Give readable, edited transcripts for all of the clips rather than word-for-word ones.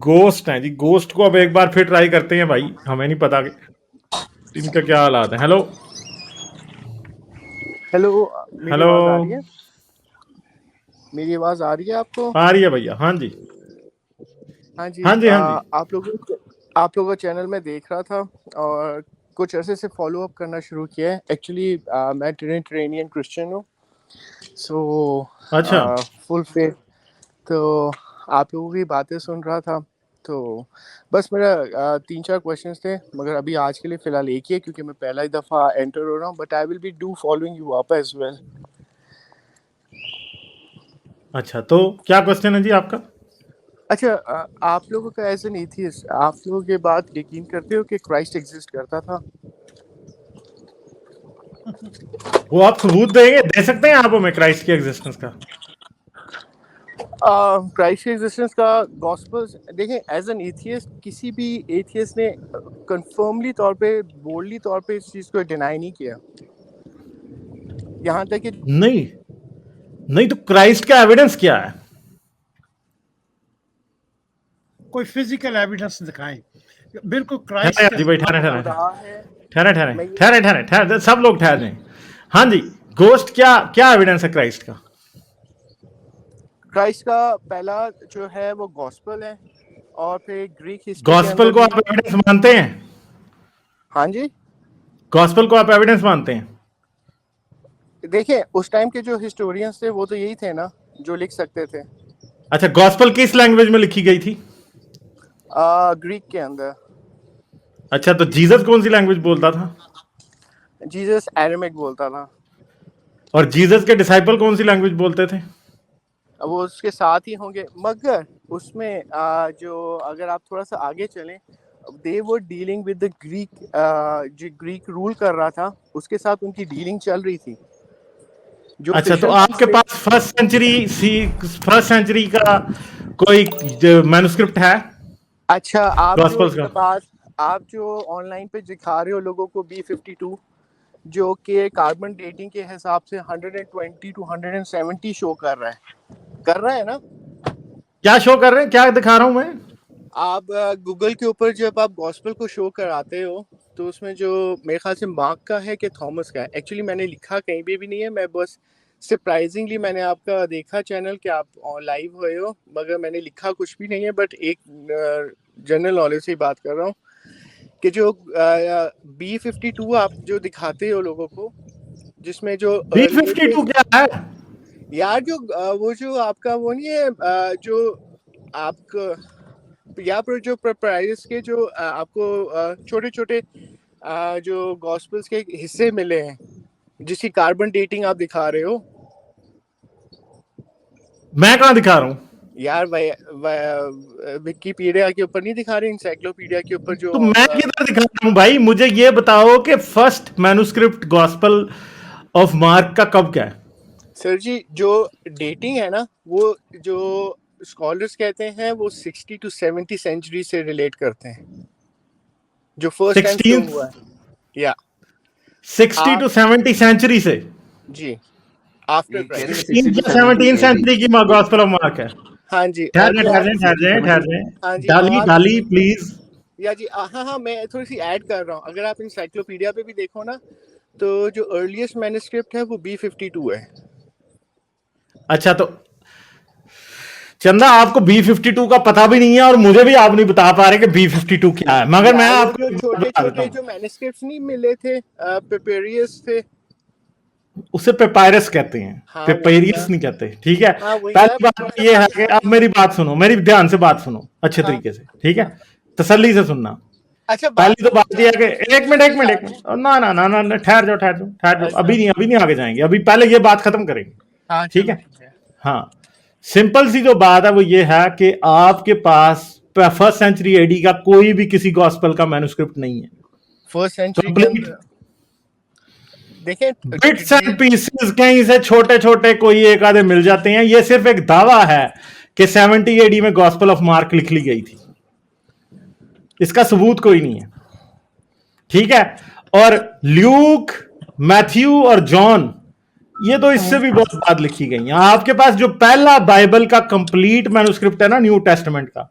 Ghost हैं जी, ghost को अब एक बार फिर ट्राई करते हैं भाई, हमें नहीं पता कि इनका क्या हालात है। हेलो हेलो, मेरी हेलो, आवाज आ रही है? मेरी आवाज आ रही है आपको? आ रही है भैया? हाँ जी, हाँ जी। हाँ जी, हाँ जी। आप लोगों का चैनल में देख रहा था और कुछ ऐसे से फॉलो अप करना शुरू किया है। एक्चुअली मैं ट्रेनियन क्रिश्चियन हूँ, सो अच्छा, फुल फेथ। तो आप लोगों की बातें सुन रहा था, तो बस मेरा 3-4 क्वेश्चंस थे, मगर अभी आज के लिए फ़िलहाल एक ही है क्योंकि मैं पहला ही दफ़ा एंटर हो रहा हूँ, but I will be do following you up as well. अच्छा, तो क्या क्वेश्चन है जी आपका? अच्छा, आप लोगों का एज एन एथियस्ट, आप लोगों के बात यकीन करते हो कि क्राइस्ट एग्जिस्ट करता था? वो आप सबूत देंगे, दे सकते हैं आप हमें क्राइस्ट की एग्जिस्टेंस का? क्राइस्ट के एग्जिस्टेंस का गॉस्पल्स देखें, एज एन एथियस्ट किसी भी एथियस्ट ने कंफर्मली तौर पे, बोल्डली तौर पे इस चीज़ को डिनाई नहीं किया, यहाँ तक कि नहीं, नहीं, तो क्राइस्ट का एविडेंस क्या है? कोई फिजिकल एविडेंस दिखाएं। बिल्कुल ठहरे क्राइस्ट के जी भाई, ठहरे ठहरे खुदा है। ठहरे ठहरे मैं ठहरे ठहरे ठहरे, सब लोग ठहर जाएं। हाँ जी, गोस्ट क्या क्या एविडेंस है क्राइस्ट का? क्राइस्ट का पहला जो है वो गॉस्पल है, और फिर ग्रीक हिस्ट्री के गॉस्पल अंदर को भी। आप एविडेंस मानते हैं? हाँ जी, गॉस्पल को आप एविडेंस मानते हैं? देखें उस टाइम के जो हिस्टोरियंस थे वो तो यही थे ना जो लिख सकते थे, अच्छा, गॉस्पल किस लैंग्वेज में लिखी गई थी? ग्रीक के अंदर। अच्छा, तो जीसस कौन सी लैंग्वेज बोलता था? जीसस एरामिक बोलता था। और जीसस के डिसाइपल कौन सी लैंग्वेज बोलते थे? अब वो उसके साथ ही होंगे, मगर उसमें जो अगर आप थोड़ा सा आगे चलें, they were dealing with the Greek, जो ग्रीक रूल कर रहा था उसके साथ उनकी डीलिंग चल रही थी। जो अच्छा, तो official आपके पास फर्स्ट सेंचुरी का कोई मैन्युस्क्रिप्ट है अच्छा, गॉस्पल्स का? आप जो ऑनलाइन पे दिखा रहे हो लोगों को B52, जो कि कार्बन डेटिंग के हिसाब से 120 to 170 शो कर रहा है ना? क्या शो कर रहे हैं, क्या दिखा रहा हूं मैं? आप गूगल के ऊपर जब आप गॉस्पेल को शो कराते हो तो उसमें जो मेरे ख्याल से मार्क का है कि थॉमस का है, एक्चुअली मैंने लिखा कहीं भी नहीं है, मैं बस सरप्राइजिंगली मैंने आपका देखा चैनल कि आप लाइव हुए हो, मगर मैंने लिखा कुछ भी नहीं है, बट एक जनरल नॉलेज से बात कर रहा हूँ कि जो B52 आप जो दिखाते हो लोगों को, जिसमें जो B52 क्या है? यार जो वो जो आपका वो नहीं है, जो आपका यहाँ पर जो प्राइस के जो आपको छोटे छोटे जो गॉस्पेल्स के हिस्से मिले हैं जिसकी कार्बन डेटिंग आप दिखा रहे हो। मैं कहाँ दिखा रहा हूँ यार विकिपीडिया के ऊपर नहीं दिखा रहे, इंसाइक्लोपीडिया के ऊपर जो तो मैं किधर दिखा रहा हूँ भाई? मुझे ये बताओ कि first manuscript gospel of mark का कब क्या है? सर जी, जो डेटिंग है ना, वो जो स्कॉलर्स कहते हैं वो 60 to 70 सेंचुरी से रिलेट करते हैं, जो फर्स्ट टाइम शो 16th हुआ है। या 60 to 70 सेंचुरी से? जी, आफ्टर ये कह रहे क्राइस्ट। 60 to 17 70 सेंचुरी की गॉस्पल ऑफ मार्क है। हाँ जी, ठहर जो जाए, ठहर जाए, 60 to ठहर जाए, ठहर 70 जाए। हाँ जी, डाली और डाली प्लीज। या जी, हाँ हाँ, मैं थोड़ी सी ऐड कर रहा हूँ। अगर आप इंसाइक्लोपीडिया पे भी देखो ना, तो जो अर्लीस्ट मैन्युस्क्रिप्ट है वो B52 है। अच्छा, तो चंदा आपको B52 का पता भी नहीं है और मुझे भी आप नहीं बता पा रहे कि B52 क्या है, मगर मैं यार वो आपको जो छोटे बता देता छोटे हूँ। जो मैन्युस्क्रिप्ट्स नहीं मिले थे, पेपेरियस थे। उसे पेपायरस कहते हैं, हाँ वही ना, पेपेरियस नहीं कहते, ठीक है? हाँ वही ना। पहली बात तो ये है कि अब मेरी बात सुनो, मेरी ध्यान से बात सुनो अच्छे हाँ तरीके से, ठीक है? तसल्ली से सुनना। अच्छा, पहली तो तो बात यह है कि एक मिनट एक मिनट एक मिनट, ना ना ना ना, ठहर जाओ ठहर जाओ ठहर जाओ, अच्छा, अभी नहीं आगे जाएंगे, अभी पहले ये बात खत्म करेंगे, हाँ ठीक चलो है? ठीक है। हाँ, सिंपल सी जो बात है वो ये है कि आपके पास फर्स्ट सेंचुरी एडी का कोई भी किसी गॉस्पेल का मैन्युस्क्रिप्ट नहीं है। फर्स्ट सेंचुरी के कंप्लीट अंदर देखें, बिट्स एंड पीसेस कहीं से छोटे छोटे कोई एक आधे मिल जाते हैं। ये सिर्फ एक दावा है कि 70 एडी में गॉस्पेल ऑफ मार्क लिख ली गई थी, इसका सबूत कोई नहीं है, ठीक है? और ल्यूक, मैथ्यू और जॉन, ये तो इससे भी बहुत बाद लिखी गई हैं। आपके पास जो पहला बाइबल का कंप्लीट मैन्युस्क्रिप्ट है ना न्यू टेस्टामेंट का,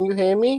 You hear me?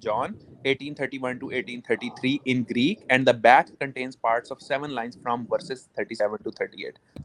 John 1831 to 1833 in Greek, and the back contains parts of 7 lines from verses 37 to 38.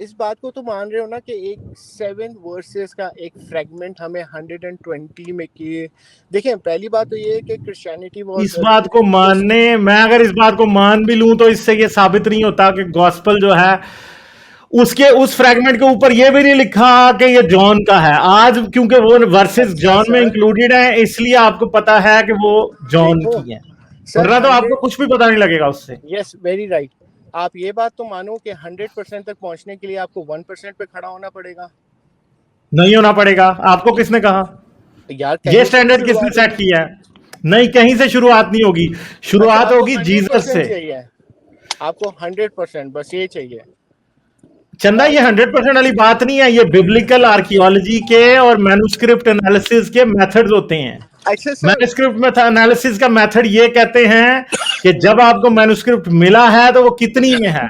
इस बात को तो मान रहे हो ना कि एक 7 वर्सेस का एक फ्रेगमेंट हमें 120 में किए। देखिए पहली बात तो ये है कि क्रिश्चियनिटी इस बात को मानने, मैं अगर इस बात को मान भी लूं तो इससे ये साबित नहीं होता कि गॉस्पल जो है उसके उस फ्रेगमेंट के ऊपर ये भी नहीं लिखा कि ये जॉन का है। आज क्योंकि वो वर्सेस जॉन में इंक्लूडेड है इसलिए आपको पता है कि वो जॉन की है, वरना तो आपको कुछ भी पता नहीं लगेगा उससे। Yes very right. आप ये बात तो मानो कि 100% तक पहुंचने के लिए आपको 1% पे खड़ा होना पड़ेगा। नहीं होना पड़ेगा। आपको किसने कहा? यार ये स्टैंडर्ड किसने सेट किया है? नहीं, कहीं से शुरुआत नहीं होगी, शुरुआत होगी जीसस से। आपको 100% बस ये चाहिए। चंदा ये 100% वाली बात नहीं है, ये बिब्लिकल आर्कियोलॉजी के और मैन्युस्क्रिप्ट एनालिसिस के मेथड्स होते हैं। मैन्युस्क्रिप्ट एनालिसिस का मेथड ये कहते हैं कि जब आपको मैन्युस्क्रिप्ट मिला है तो वो कितनी में है,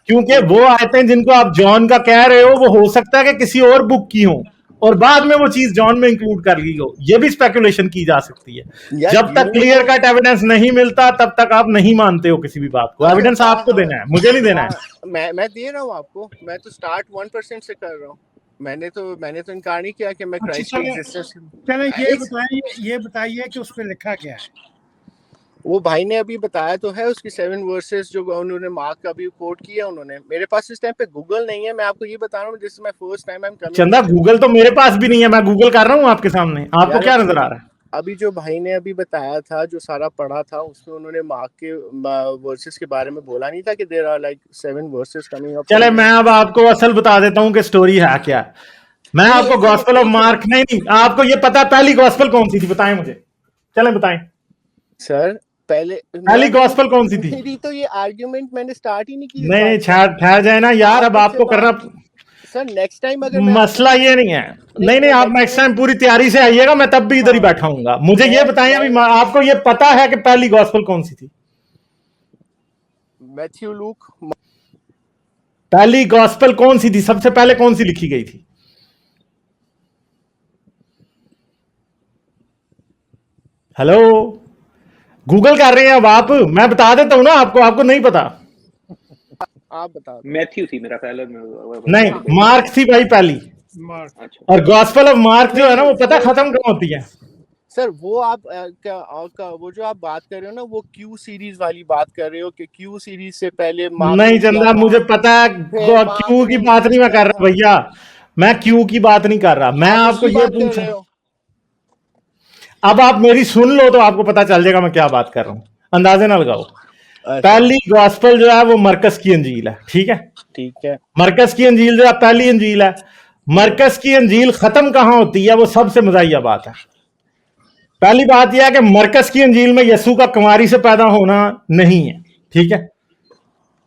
क्योंकि वो आयतें जिनको आप जॉन का कह रहे हो वो हो सकता है कि किसी और बुक की हो और बाद में वो चीज जॉन में इंक्लूड कर ली हो। ये भी स्पेकुलेशन की जा सकती है। जब तक क्लियर कट एविडेंस नहीं मिलता तब तक आप नहीं मानते हो किसी भी बात को। एविडेंस आपको देना है, मुझे नहीं देना है। मैं दे रहा हूँ आपको। मैं तो स्टार्ट 1% से कर रहा हूँ। मैंने तो इनकार नहीं किया कि मैं क्राइस्ट की एग्जिस्टेंस। चलो ये बताइए कि उस पे लिखा क्या है। वो भाई ने अभी बताया तो है उसकी 7 वर्सेस जो उन्होंने मार्क का भी कोट किया उन्होंने। मेरे पास इस टाइम पे गूगल नहीं है, मैं आपको ये बता रहा हूँ this is my first time I am coming. चंदा गूगल तो मेरे पास भी नहीं है, मैं गूगल कर रहा हूँ आपके सामने। आपको क्या नजर आ रहा है? अभी जो भाई ने अभी बताया था, जो सारा पढ़ा था, उसमें उन्होंने मार्क के वर्सेस के बारे में बोला नहीं था कि there are like 7 verses coming up. चले मैं अब आपको असल बता देता हूँ कि स्टोरी है क्या। मैं आपको गॉस्पेल ऑफ मार्क नहीं, आपको ये पता पहली गॉस्पेल कौन सी थी बताएं मुझे। चलें बताएं सर। पहली गॉस्पेल कौन सी थी? मेरी तो ये आर्गुमेंट मैंने स्टार्ट ही नहीं की। नहीं ठहर जाए ना यार, अब आपको करना। सर नेक्स्ट टाइम अगर मसला ये नहीं है। नहीं आप नेक्स्ट टाइम पूरी तैयारी से आइएगा, मैं तब भी इधर ही बैठा हूँगा। मुझे ये बताएं अभी आपको ये पता है कि पहली गॉस्पेल कौन सी थी? Matthew look. पहली गॉस्पेल कौन सी थी? सबसे पहले कौन सी लिखी गई थी? हेलो, गूगल कर रहे हैं अब आप? मैं बता देता हूं ना आपको नहीं पता। आप बता। मैथ्यू थी मेरा ख्याल है। नहीं, मार्क थी भाई पहली। अच्छा। और गॉस्पेल ऑफ मार्क जो है ना वो पता खत्म कहाँ होती है? सर वो आप वो जो आप बात कर रहे हो ना, वो क्यू सीरीज वाली बात कर रहे हो कि क्यू सीरीज से पहले नहीं चंदा, मुझे पता है क्यू की बात नहीं मैं कर रहा भैया। मैं क्यू की बात नहीं कर रहा, मैं आपको ये पूछ रहा हूं। अब आप मेरी सुन लो तो आपको पता चल जाएगा मैं क्या बात कर रहा हूं, अंदाजे ना लगाओ। पहली गॉस्पेल जो है वो मरकस की अंजील है। ठीक है। मरकस की अंजील जो है पहली अंजील है। मरकस की अंजील खत्म कहां होती है? वो सबसे मजाहिया बात है। पहली बात यह है कि मरकस की अंजील में यीशु का कुंवारी से पैदा होना नहीं है। ठीक है।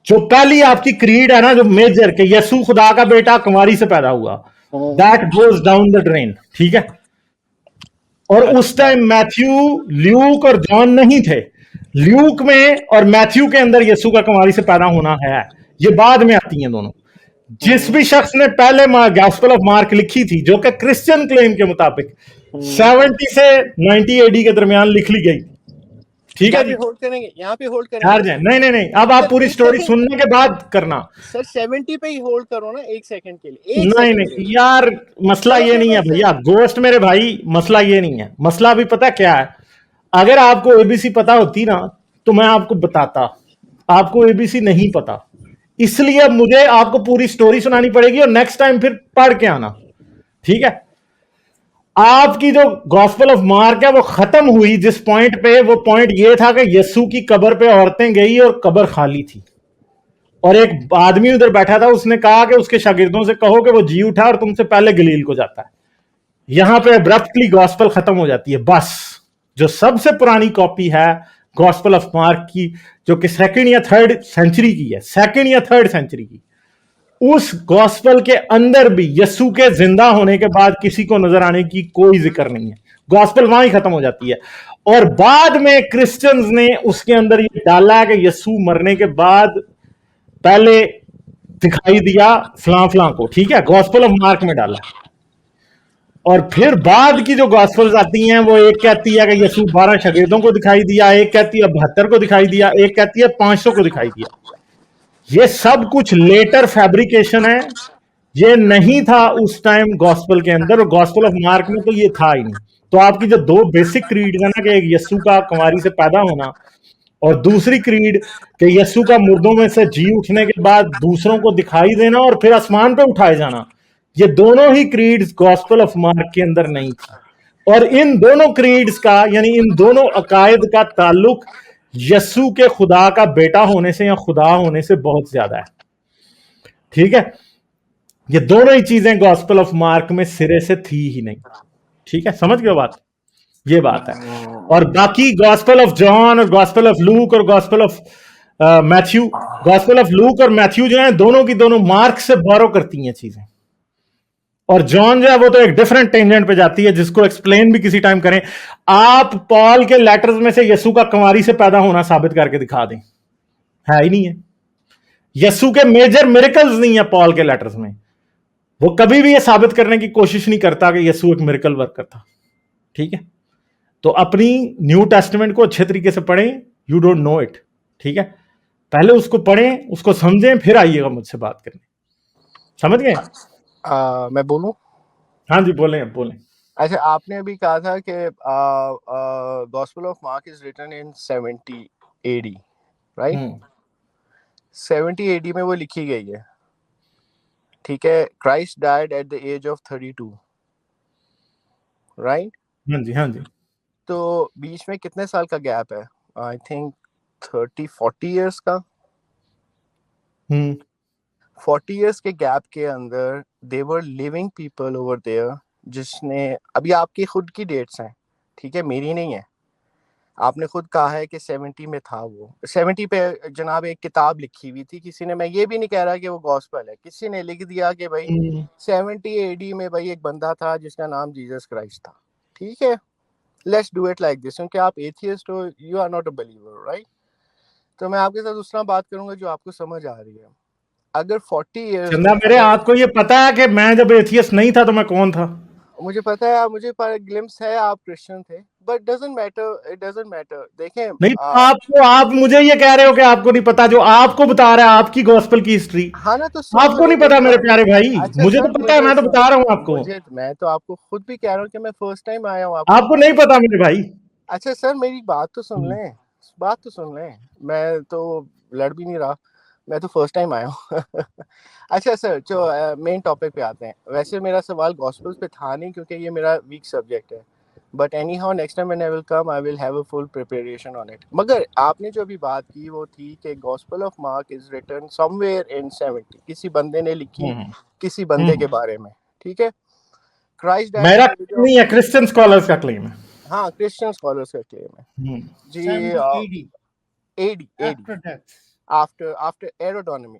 जो पहली आपकी क्रीड है ना, जो मेजर के यीशु खुदा का बेटा कुंवारी से पैदा हुआ, that goes down the drain. ठीक है। और उस टाइम मैथ्यू, ल्यूक और जॉन नहीं थे। ल्यूक में और मैथ्यू के अंदर यीशु का कुंवारी से पैदा होना है, ये बाद में आती हैं दोनों। जिस भी शख्स ने पहले गॉस्पेल ऑफ मार्क लिखी थी, जो कि क्रिश्चियन क्लेम के मुताबिक 70 से 90 एडी के दरमियान लिख ली गई। ठीक है जी, होल्ड करेंगे यहाँ पे, होल्ड करेंगे। नहीं, अब आप पूरी स्टोरी सुनने के बाद करना। सर 70 पे ही होल्ड करो ना, एक सेकंड के लिए। नहीं यार, मसला ये नहीं है भैया, गोश्त मेरे भाई, मसला ये नहीं है। मसला भी पता क्या है? अगर आपको एबीसी पता होती ना तो मैं आपको बताता। आपको एबीसी नहीं पता, इसलिए अब मुझे आपको पूरी स्टोरी सुनानी पड़ेगी और नेक्स्ट टाइम फिर पढ़ के आना। ठीक है। आपकी जो गॉस्पेल ऑफ मार्क है वो खत्म हुई जिस पॉइंट पे, वो पॉइंट ये था कि यीशु की कब्र पे औरतें गई और कब्र खाली थी और एक आदमी उधर बैठा था। उसने कहा कि उसके शागिर्दों से कहो कि वो जी उठा और तुमसे पहले गलील को जाता है। यहां पे अब्रप्टली गॉस्पेल खत्म हो जाती है। बस जो सबसे पुरानी कॉपी है गॉस्पेल ऑफ मार्क की, जो कि सेकंड या थर्ड सेंचुरी की है, सेकंड या थर्ड सेंचुरी की, उस गॉस्पेल के अंदर भी यीशु के जिंदा होने के बाद किसी को नजर आने की कोई जिक्र नहीं है। गॉस्पेल वहां ही खत्म हो जाती है। और बाद में क्रिश्चियंस ने उसके अंदर ये डाला है कि यीशु मरने के बाद पहले दिखाई दिया फलां को। ठीक है, गॉस्पेल ऑफ मार्क में डाला। और फिर बाद की जो गॉस्पेल्स आती हैं वो एक कहती है कि यीशु 12 शागिर्दों को दिखाई दिया, एक कहती है 72 को दिखाई दिया, एक कहती है 500 को दिखाई दिया। ये सब कुछ लेटर फैब्रिकेशन है, ये नहीं था उस टाइम गॉस्पल के अंदर, और गॉस्पल ऑफ मार्क में तो ये था ही नहीं। तो आपकी जो दो बेसिक क्रीड है ना, कि एक यस्सु का कुंवारी से पैदा होना और दूसरी क्रीड कि यस्सु का मुर्दों में से जी उठने के बाद दूसरों को दिखाई देना और फिर आसमान पे उठाए जाना, ये दोनों ही क्रीड्स गॉस्पल ऑफ मार्क के अंदर नहीं थी। और इन दोनों क्रीड्स का, यानी इन दोनों अकायद का ताल्लुक यस्सु के खुदा का बेटा होने से या खुदा होने से बहुत ज्यादा है। ठीक है, ये दोनों ही चीजें गॉस्पल ऑफ मार्क में सिरे से थी ही नहीं। ठीक है, समझ गए बात? ये बात है। और बाकी गॉस्पल ऑफ जॉन और गॉस्पल ऑफ लूक और gospel of Matthew, gospel of look और मैथ्यू जो है दोनों की दोनों मार्क से बोरो करती हैं चीजें, और जॉन जो है वो तो एक डिफरेंट टेंजेंट पे जाती है, जिसको एक्सप्लेन भी किसी टाइम करें। आप पॉल के लेटर्स में से यस्सु का कुंवारी से पैदा होना साबित करके दिखा दें, है ही नहीं है। यस्सु के मेजर मिरेकल्स नहीं है पॉल के लेटर्स में, वो कभी भी ये साबित करने की कोशिश नहीं करता कि यस्सु एक मिरेकल वर्कर था। ठीक है, तो अपनी न्यू टेस्टामेंट को अच्छे तरीके से पढ़ें, यू डोंट नो इट। ठीक है, पहले उसको पढ़ें, उसको समझें, फिर आइएगा मुझसे बात करने। समझ गए? मैं बोलूं? हाँ जी, बोलें बोलें। अच्छा, आपने अभी कहा था कि gospel of Mark is written in 70 AD, right? 70 AD में वो लिखी गई है, ठीक है। Christ died at the age of 32, right? हाँ जी, हाँ जी। तो बीच में कितने साल का गैप है? आई थिंक 30-40 इयर्स का। 40 इयर्स के गैप के अंदर they were living people over there, जिसने, अभी आपकी खुद की डेट्स हैं, ठीक है, मेरी नहीं है। आपने खुद कहा है कि 70 में था वो। 70 पे जनाब एक किताब लिखी हुई थी किसी ने, मैं ये भी नहीं कह रहा कि वो गॉस्पेल है, किसी ने लिख दिया कि भाई 70 AD में भाई एक बंदा था जिसका नाम जीसस क्राइस्ट था। ठीक है, let's do it like this, क्योंकि आप एथियस्ट हो, you are not a believer, right? तो मैं आपके साथ दूसरा बात करूंगा जो आपको समझ आ रही है। अगर 40 इयर्स चंदा, मेरे आपको ये पता है कि मैं जब एथियस्ट नहीं था तो मैं कौन था? मुझे पता है, मुझे पर ग्लिम्स है आप क्रिश्चियन थे, but doesn't matter, it doesn't matter. देखें, नहीं, आप मुझे ये कह रहे हो कि आपको नहीं पता, जो आपको बता रहा है आपकी गॉस्पेल की हिस्ट्री। हाँ ना, तो आपको नहीं पता मेरे प्यारे भाई। अच्छा, मुझे तो पता है, मैं तो बता रहा हूँ आपको। मैं तो आपको खुद भी कह रहा हूँ कि मैं फर्स्ट टाइम आया हूँ। आपको नहीं पता मेरे भाई। अच्छा सर, मेरी बात तो सुन लें, बात तो सुन लें। मैं तो लड़ भी नहीं रहा, मैं तो फर्स्ट टाइम आया हूँ। अच्छा सर, जो मेन टॉपिक पे आते हैं। वैसे मेरा सवाल गॉस्पेल्स पे था नहीं, क्योंकि ये मेरा वीक सब्जेक्ट है, but anyhow next time when I will come I will have a full preparation on it. मगर आपने जो अभी बात की वो थी कि gospel of Mark is written somewhere in 70, किसी बंदे ने लिखी किसी बंदे के बारे में, ठीक है। क्राइस्ट मेरा नहीं है, क्रिश्चियन स्कॉलर्स का क्लेम है। हाँ, क्रिश्चियन स्कॉलर्स का क्लेम है जी। 80 AD आफ्टर एरोडोनमी।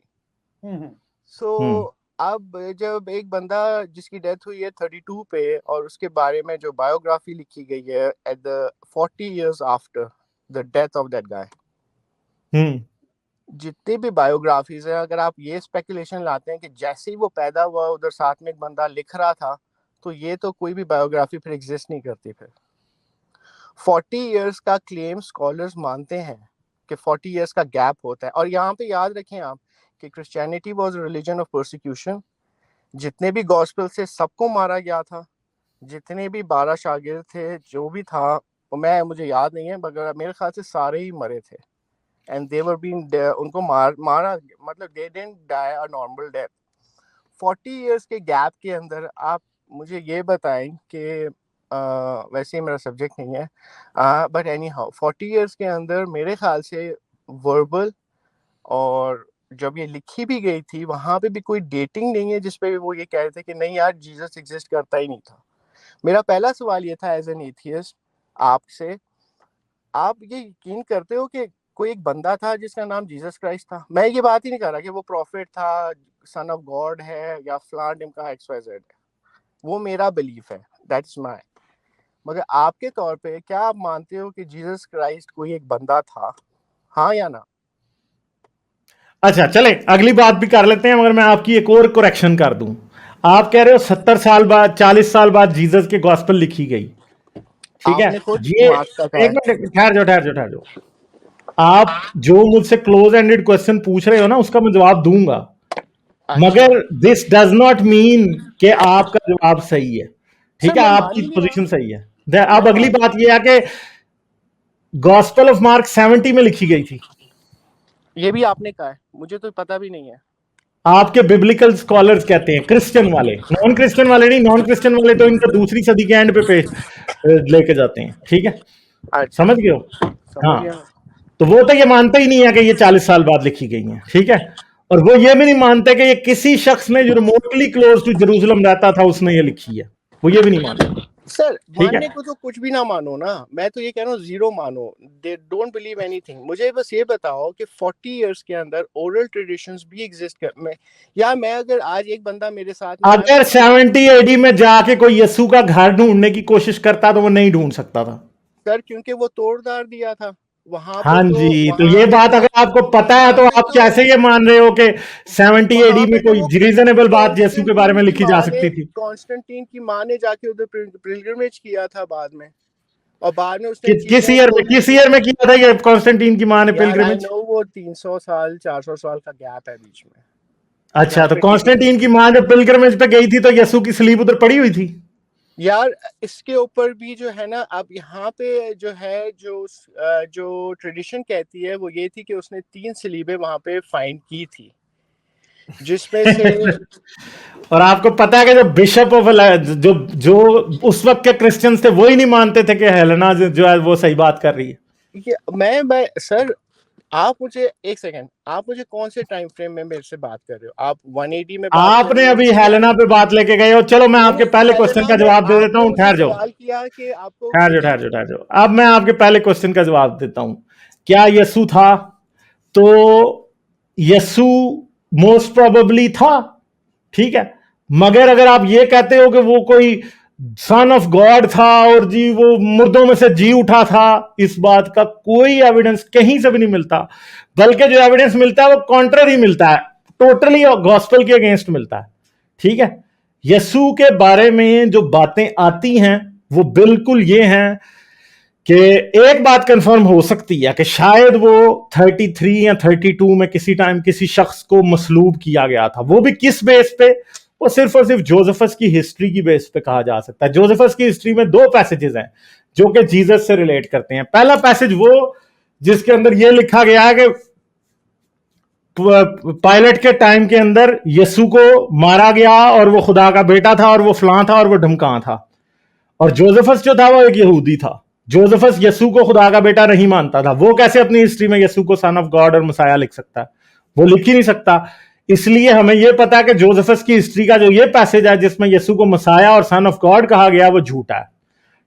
सो अब जब एक बंदा जिसकी डेथ हुई है 32 पे, और उसके बारे में जो बायोग्राफी लिखी गई है at the 40 years after the death of that guy, जितनी भी बायोग्राफीज है, अगर आप ये स्पेकुलेशन लाते हैं कि जैसे ही वो पैदा हुआ उधर साथ में एक बंदा लिख रहा था, तो ये तो कोई भी बायोग्राफी फिर एग्जिस्ट नहीं करती। फिर 40 इयर्स का क्लेम स्कॉलर्स मानते हैं कि 40 इयर्स का गैप होता है। और यहाँ पे याद रखें आप कि Christianity was religion of persecution. जितने भी गॉस्पेल से सबको मारा गया था, जितने भी 12 शागिर्द थे, जो भी था, मुझे याद नहीं है, मगर मेरे ख्याल से सारे ही मरे थे। एंड दे वर बीन, उनको मारा, मतलब they didn't die a normal death. 40 years के गैप के अंदर आप मुझे ये बताएं कि वैसे ही मेरा सब्जेक्ट नहीं है, बट एनी हाउ 40 इयर्स के अंदर मेरे ख्याल से वर्बल, और जब ये लिखी भी गई थी वहाँ पे भी कोई डेटिंग नहीं है जिस पे वो ये कह रहे थे कि नहीं यार जीसस एग्जिस्ट करता ही नहीं था। मेरा पहला सवाल ये था एज एन एथियस्ट आपसे, आप ये यकीन करते हो कि कोई एक बंदा था जिसका नाम जीसस क्राइस्ट था? मैं ये बात ही नहीं कर रहा कि वो प्रॉफिट था, सन ऑफ गॉड है, या फलान ढिमका XYZ है, वो मेरा बिलीफ है, दैट इज माय। मगर आपके तौर पे क्या आप मानते हो कि जीसस क्राइस्ट कोई एक बंदा था, हाँ या ना? अच्छा, चले अगली बात भी कर लेते हैं, मगर मैं आपकी एक और करेक्शन कर दूं। आप कह रहे हो 70 साल बाद, 40 साल बाद जीसस के गॉस्पेल लिखी गई, ठीक है? ये एक मिनट, ठहर जाओ। आप जो मुझसे क्लोज एंडेड क्वेश्चन पूछ रहे हो ना उसका मैं जवाब दूंगा, मगर दिस डज नॉट मीन कि आपका जवाब सही है, ठीक सर है, मैं मान आपकी ही नहीं पोजीशन रहा, सही है। अब मैं अगली मान, बात यह है कि गॉस्पेल ऑफ मार्क 70 में लिखी गई थी, ये भी आपने कहा है, मुझे तो पता भी नहीं है। आपके बिब्लिकल स्कॉलर्स कहते हैं, क्रिश्चियन वाले, नॉन क्रिश्चियन वाले नहीं, नॉन क्रिश्चियन वाले तो इनका दूसरी सदी के एंड पे पेश लेके जाते हैं, ठीक है, अच्छा समझ गए हो? समझ हाँ, गया। तो वो तो ये मानते ही नहीं है कि ये 40 साल बाद लिखी गई हैं, ठीक है, और वो ये भी नहीं मानते कि ये किसी शख्स ने जो रिमोटली क्लोज टू जेरूसलम रहता था उसने ये लिखी है, वो ये भी नहीं मानते, सर ठीक है। मानने को तो कुछ भी ना मानो ना, मैं तो ये कह रहा हूँ जीरो मानो, दे डोंट बिलीव एनीथिंग। मुझे बस ये बताओ कि 40 इयर्स के अंदर ओरल ट्रेडिशंस भी एग्जिस्ट कर, मैं अगर आज एक बंदा मेरे साथ में अगर 70 एडी में जाके कोई यीशु का घर ढूंढने की कोशिश करता तो वो नहीं ढूंढ सकता था। सर क्योंकि वो तोड़दार दिया था वहां पे, हाँ तो जी, तो वहां ये पे बात तो अगर आपको पता है तो वहां पे आप तो कैसे ये मान रहे हो कि 70 एडी वहां में पे तो कोई वो रीजनेबल बात यीशु के बारे में लिखी जा सकती थी? कॉन्स्टेंटाइन की माँ ने जाके उधर पिलग्रिमेज किया था बाद में, और बाद में उसने किस चीजों ईयर को, में, किस ईयर में किया था ये कॉन्स्टेंटीन की मां ने यार आई पिलग्रिमेज? नो वो 300 साल 400 साल का गैप है बीच में, अच्छा, जहाँ तो पे कॉन्स्टेंटीन की मां जब पिलग्रिमेज पे गई थी तो यीशु की स्लीब उधर पड़ी हुई थी? यार इसके ऊपर भी जो है ना, अब यहाँ पे जो है जो ट्रेडिशन कहती है वो ये थी कि उसने 3 सलीबें वहां पे फाइंड की थी, जिसमें से और आपको पता है कि जो बिशप ऑफ जो जो उस वक्त के क्रिश्चियंस थे वो ही नहीं मानते थे कि हेलेना जो है वो सही बात कर रही है। ये मैं सर, आप मुझे एक सेकंड, आप मुझे कौन से टाइम फ्रेम में मेरे से बात कर रहे हो? आप 180 में बात कर आपने रहे हो? अभी हेलेना पे बात लेके गए हो, चलो मैं आपके पहले क्वेश्चन हेलेना का में जवाब दे देता आपने हूं, मुझसे ठहर जाओ, सवाल किया कि आपको ठहर जाओ, ठहर जाओ, ठहर जाओ, अब मैं आपके पहले क्वेश्चन का जवाब देता हूं। क्या यीशु था? तो यीशु मोस्ट प्रोबेबली था, ठीक है, मगर अगर आप ये कहते हो कि वो कोई सन ऑफ गॉड था और जी वो मुर्दों में से जी उठा था, इस बात का कोई एविडेंस कहीं से भी नहीं मिलता, बल्कि जो एविडेंस मिलता है वो कॉन्ट्ररी मिलता है, टोटली गॉस्पेल के अगेंस्ट मिलता है, ठीक है। यीशु के बारे में जो बातें आती हैं वो बिल्कुल ये हैं कि एक बात कंफर्म हो सकती है कि शायद वो 33 या 32 में किसी टाइम किसी शख्स को मसलूब किया गया था, वो भी किस बेस पे? वो सिर्फ और सिर्फ जोसेफस की हिस्ट्री की बेस पे कहा जा सकता है। जोसेफस की हिस्ट्री में 2 पैसेजेस हैं जो कि जीसस से रिलेट करते हैं। पहला पैसेज वो जिसके अंदर यह लिखा गया है कि पायलट के टाइम के अंदर यीशु को मारा गया और वो खुदा का बेटा था और वो फलां था और वो ढमकां था, और जोसेफस जो था वो एक यहूदी था। जोसेफस यीशु को खुदा का बेटा नहीं मानता था, वो कैसे अपनी हिस्ट्री में यीशु को सन ऑफ गॉड और मसाया लिख सकता है? वो लिख ही नहीं सकता। इसलिए हमें यह पता है कि जोसेफस की हिस्ट्री का जो ये पैसेज है जिसमें यीशु को मसाया और सन ऑफ गॉड कहा गया वो झूठा है,